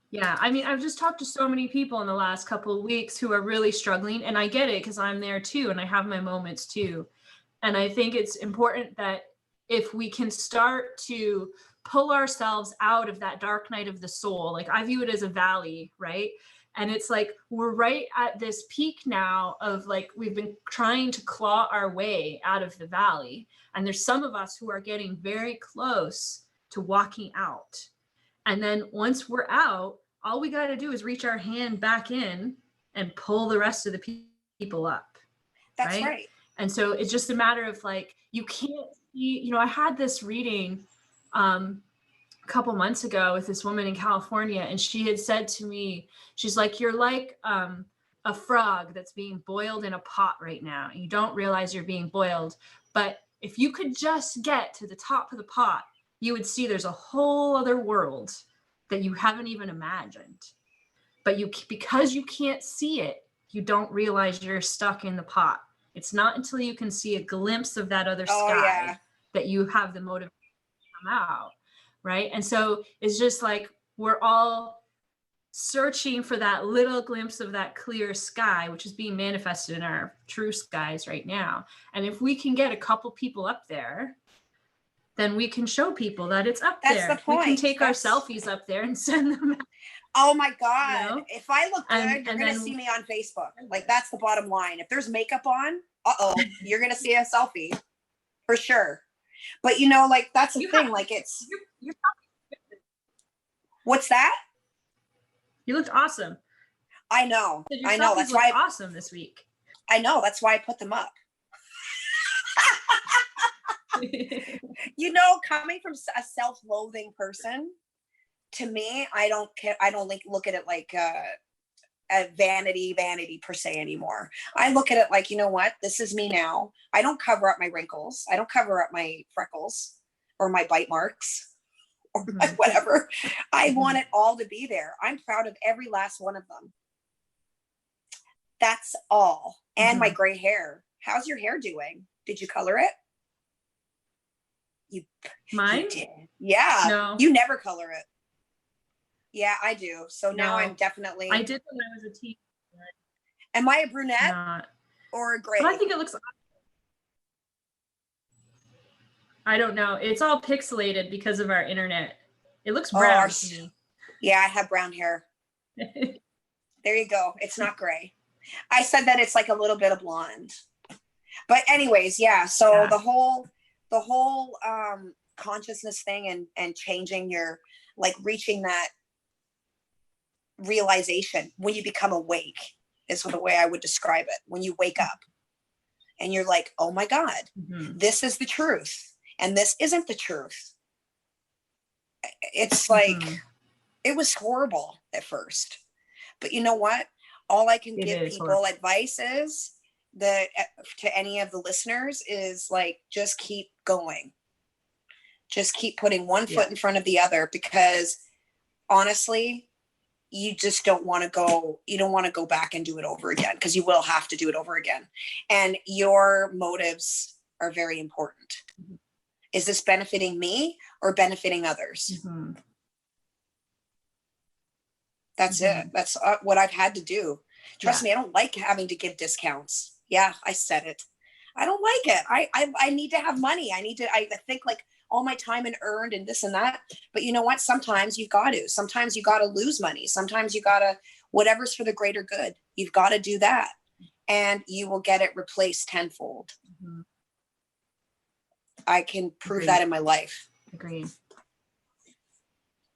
yeah, I mean, I've just talked to so many people in the last couple of weeks who are really struggling, and I get it because I'm there too, and I have my moments too. And I think it's important that if we can start to pull ourselves out of that dark night of the soul, like I view it as a valley, right? And it's like, we're right at this peak now of like, we've been trying to claw our way out of the valley. And there's some of us who are getting very close to walking out. And then once we're out, all we got to do is reach our hand back in and pull the rest of the people up. That's right. And so it's just a matter of like, you can't see, you know, I had this reading a couple months ago with this woman in California, and she had said to me, she's like, you're like a frog that's being boiled in a pot right now, and you don't realize you're being boiled. But if you could just get to the top of the pot, you would see there's a whole other world that you haven't even imagined. But because you can't see it, you don't realize you're stuck in the pot. It's not until you can see a glimpse of that other sky that you have the motivation to come out, right? And so it's just like, we're all searching for that little glimpse of that clear sky, which is being manifested in our true skies right now. And if we can get a couple people up there, then we can show people that it's up there. That's the point. We can take our selfies up there and send them out. Oh my God. You know? If I look good, you're going to see me on Facebook. Like, that's the bottom line. If there's makeup on, you're going to see a selfie for sure. But you know, like, that's the thing. Like, it's, what's that? You looked awesome. I know. I know. That's why awesome this week. I know. That's why I put them up. You know, coming from a self-loathing person, to me, I don't care. I don't look at it like a vanity per se anymore. I look at it like, you know what? This is me now. I don't cover up my wrinkles. I don't cover up my freckles or my bite marks or my whatever. I want it all to be there. I'm proud of every last one of them. That's all. And my gray hair. How's your hair doing? Did you color it? Mine? You did. Yeah. No. You never color it. Yeah, I do. So now I'm definitely. I did when I was a teenager. Am I a brunette or a gray? But I think it looks. I don't know. It's all pixelated because of our internet. It looks brown to me. Yeah, I have brown hair. There you go. It's not gray. I said that it's like a little bit of blonde. But anyways, yeah. So the whole consciousness thing and changing your, like, reaching that realization when you become awake is the way I would describe it. When you wake up and you're like, oh my God, this is the truth. And this isn't the truth. It's like, it was horrible at first, but you know what? All I can give people advice is that to any of the listeners is like, just keep going. Just keep putting one foot in front of the other, because honestly, you just don't want to go, you don't want to go back and do it over again, because you will have to do it over again. And your motives are very important. Is this benefiting me or benefiting others? That's it. That's what I've had to do. Trust me, I don't like having to give discounts. Yeah, I said it. I don't like it. I need to have money. I think like all my time and earned and this and that. But you know what? Sometimes you've got to. Sometimes you got to lose money. Sometimes you got to, whatever's for the greater good, you've got to do that. And you will get it replaced tenfold. I can prove that in my life. Agreed.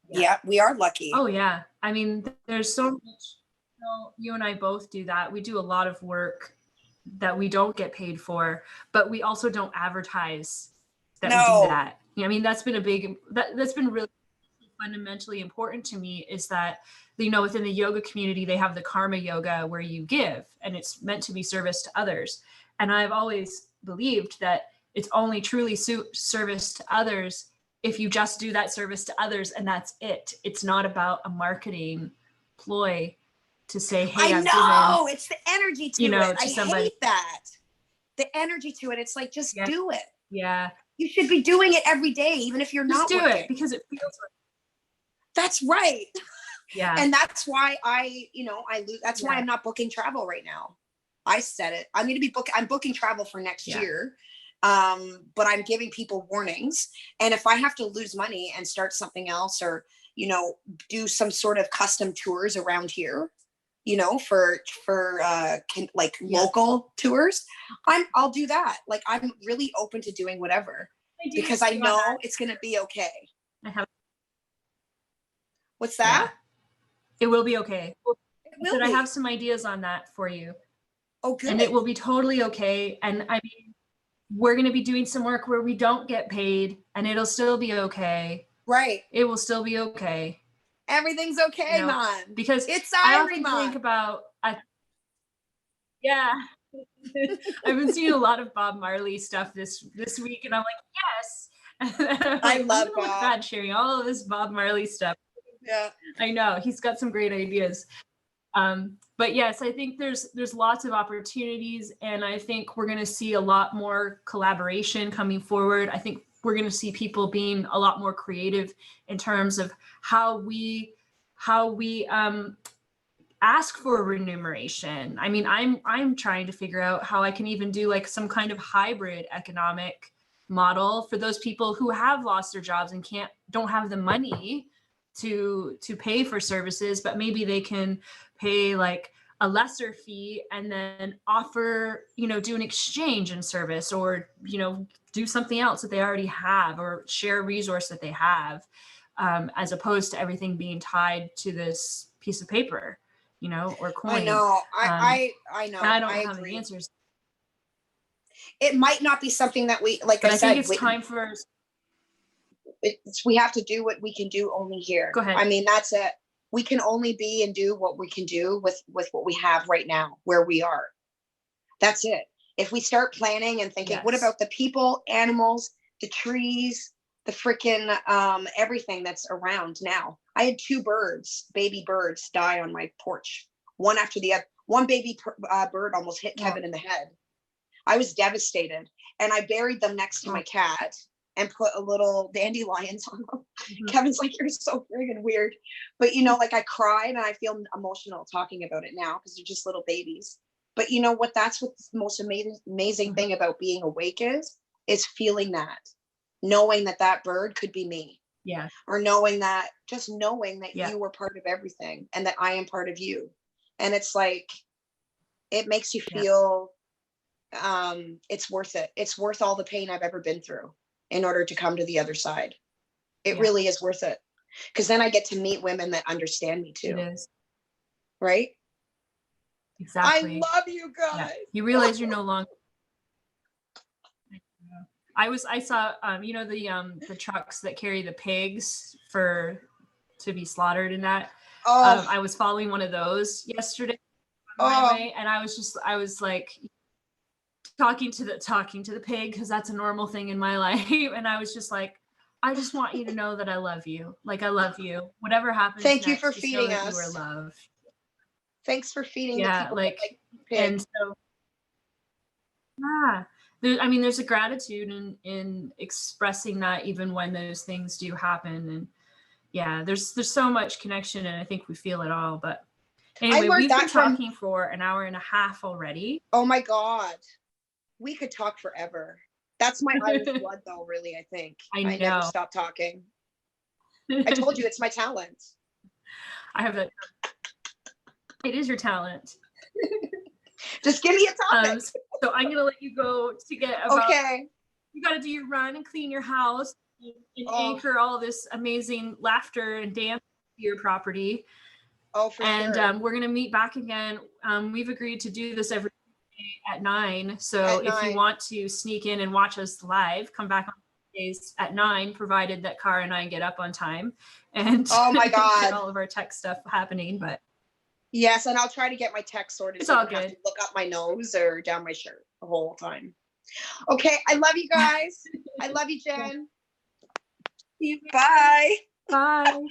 Yeah, we are lucky. Oh, yeah. I mean, there's so much. You and I both do that. We do a lot of work that we don't get paid for, but we also don't advertise that we do that. I mean, that's been that's been really fundamentally important to me, is that, you know, within the yoga community, they have the karma yoga where you give, and it's meant to be service to others. And I've always believed that it's only truly service to others if you just do that service to others and that's it. It's not about a marketing ploy to say, hey, I know, it's the energy to it. I hate that. The energy to it. It's like, just do it. Yeah. You should be doing it every day, even if you're not do working. it because it feels like. That's right. Yeah. And that's why I lose. That's why I'm not booking travel right now. I said it. I'm booking travel for next year. But I'm giving people warnings. And if I have to lose money and start something else, or, do some sort of custom tours around here, for local tours, I'll do that. Like, I'm really open to doing whatever because I know it's going to be okay. What's that? Yeah. It will be okay. I have some ideas on that for you. Oh, good. And it will be totally okay. And I mean, we're going to be doing some work where we don't get paid, and it'll still be okay. Right. It will still be okay. Everything's okay, man. Because it's I often think about, yeah. I've been seeing a lot of Bob Marley stuff this week, and I'm like, yes. I love Bob. Look bad sharing all of this Bob Marley stuff. Yeah. I know he's got some great ideas. But yes, I think there's lots of opportunities, and I think we're going to see a lot more collaboration coming forward. I think we're going to see people being a lot more creative in terms of how we ask for remuneration. I mean, I'm trying to figure out how I can even do like some kind of hybrid economic model for those people who have lost their jobs and don't have the money to pay for services, but maybe they can pay like a lesser fee and then offer, do an exchange in service, or, do something else that they already have, or share a resource that they have, as opposed to everything being tied to this piece of paper, or coin. I know. I know. I don't have any answers. It might not be something that we, like but I said, think it's time for. We have to do what we can do only here. Go ahead. I mean, that's it. We can only be and do what we can do with what we have right now, where we are. That's it. If we start planning and thinking, what about the people, animals, the trees, the freaking everything that's around now? I had 2 baby birds die on my porch, one after the other. One baby bird almost hit Kevin in the head. I was devastated, and I buried them next to my cat and put a little dandelions on them. Mm-hmm. Kevin's like, you're so friggin' weird. But, like, I cried, and I feel emotional talking about it now because they're just little babies. But you know what? That's what the most amazing thing about being awake is feeling that, knowing that bird could be me. Yeah. Or knowing that you were part of everything, and that I am part of you. And it's like, it makes you feel it's worth it. It's worth all the pain I've ever been through in order to come to the other side. It really is worth it. Because then I get to meet women that understand me too. It is. Right? Exactly. I love you guys. Yeah. You realize you're no longer. I saw the trucks that carry the pigs to be slaughtered in that. I was following one of those yesterday on my way, and I was like talking to the pig, because that's a normal thing in my life, and I was just like, I just want you to know that I love you. Like, I love you. Whatever happens. Thank you for feeding us. You are loved. Thanks for feeding the people. And so, there's a gratitude in expressing that, even when those things do happen. And there's so much connection, and I think we feel it all. But anyway, we've been talking for an hour and a half already. Oh my God. We could talk forever. That's my Irish blood though, really, I think. I know. I never stop talking. I told you, it's my talent. I have that. It is your talent. Just give me a topic. So I'm gonna let you go to get about. Okay. You got to do your run and clean your house and anchor all this amazing laughter and dance to your property. Oh, for sure. And we're gonna meet back again. We've agreed to do this every day at 9. So if you want to sneak in and watch us live, come back on days at 9, provided that Cara and I get up on time and oh my God, get all of our tech stuff happening. But yes, and I'll try to get my tech sorted. It's all good. Have to look up my nose or down my shirt the whole time. Okay, I love you guys. I love you, Jen. Bye. Bye.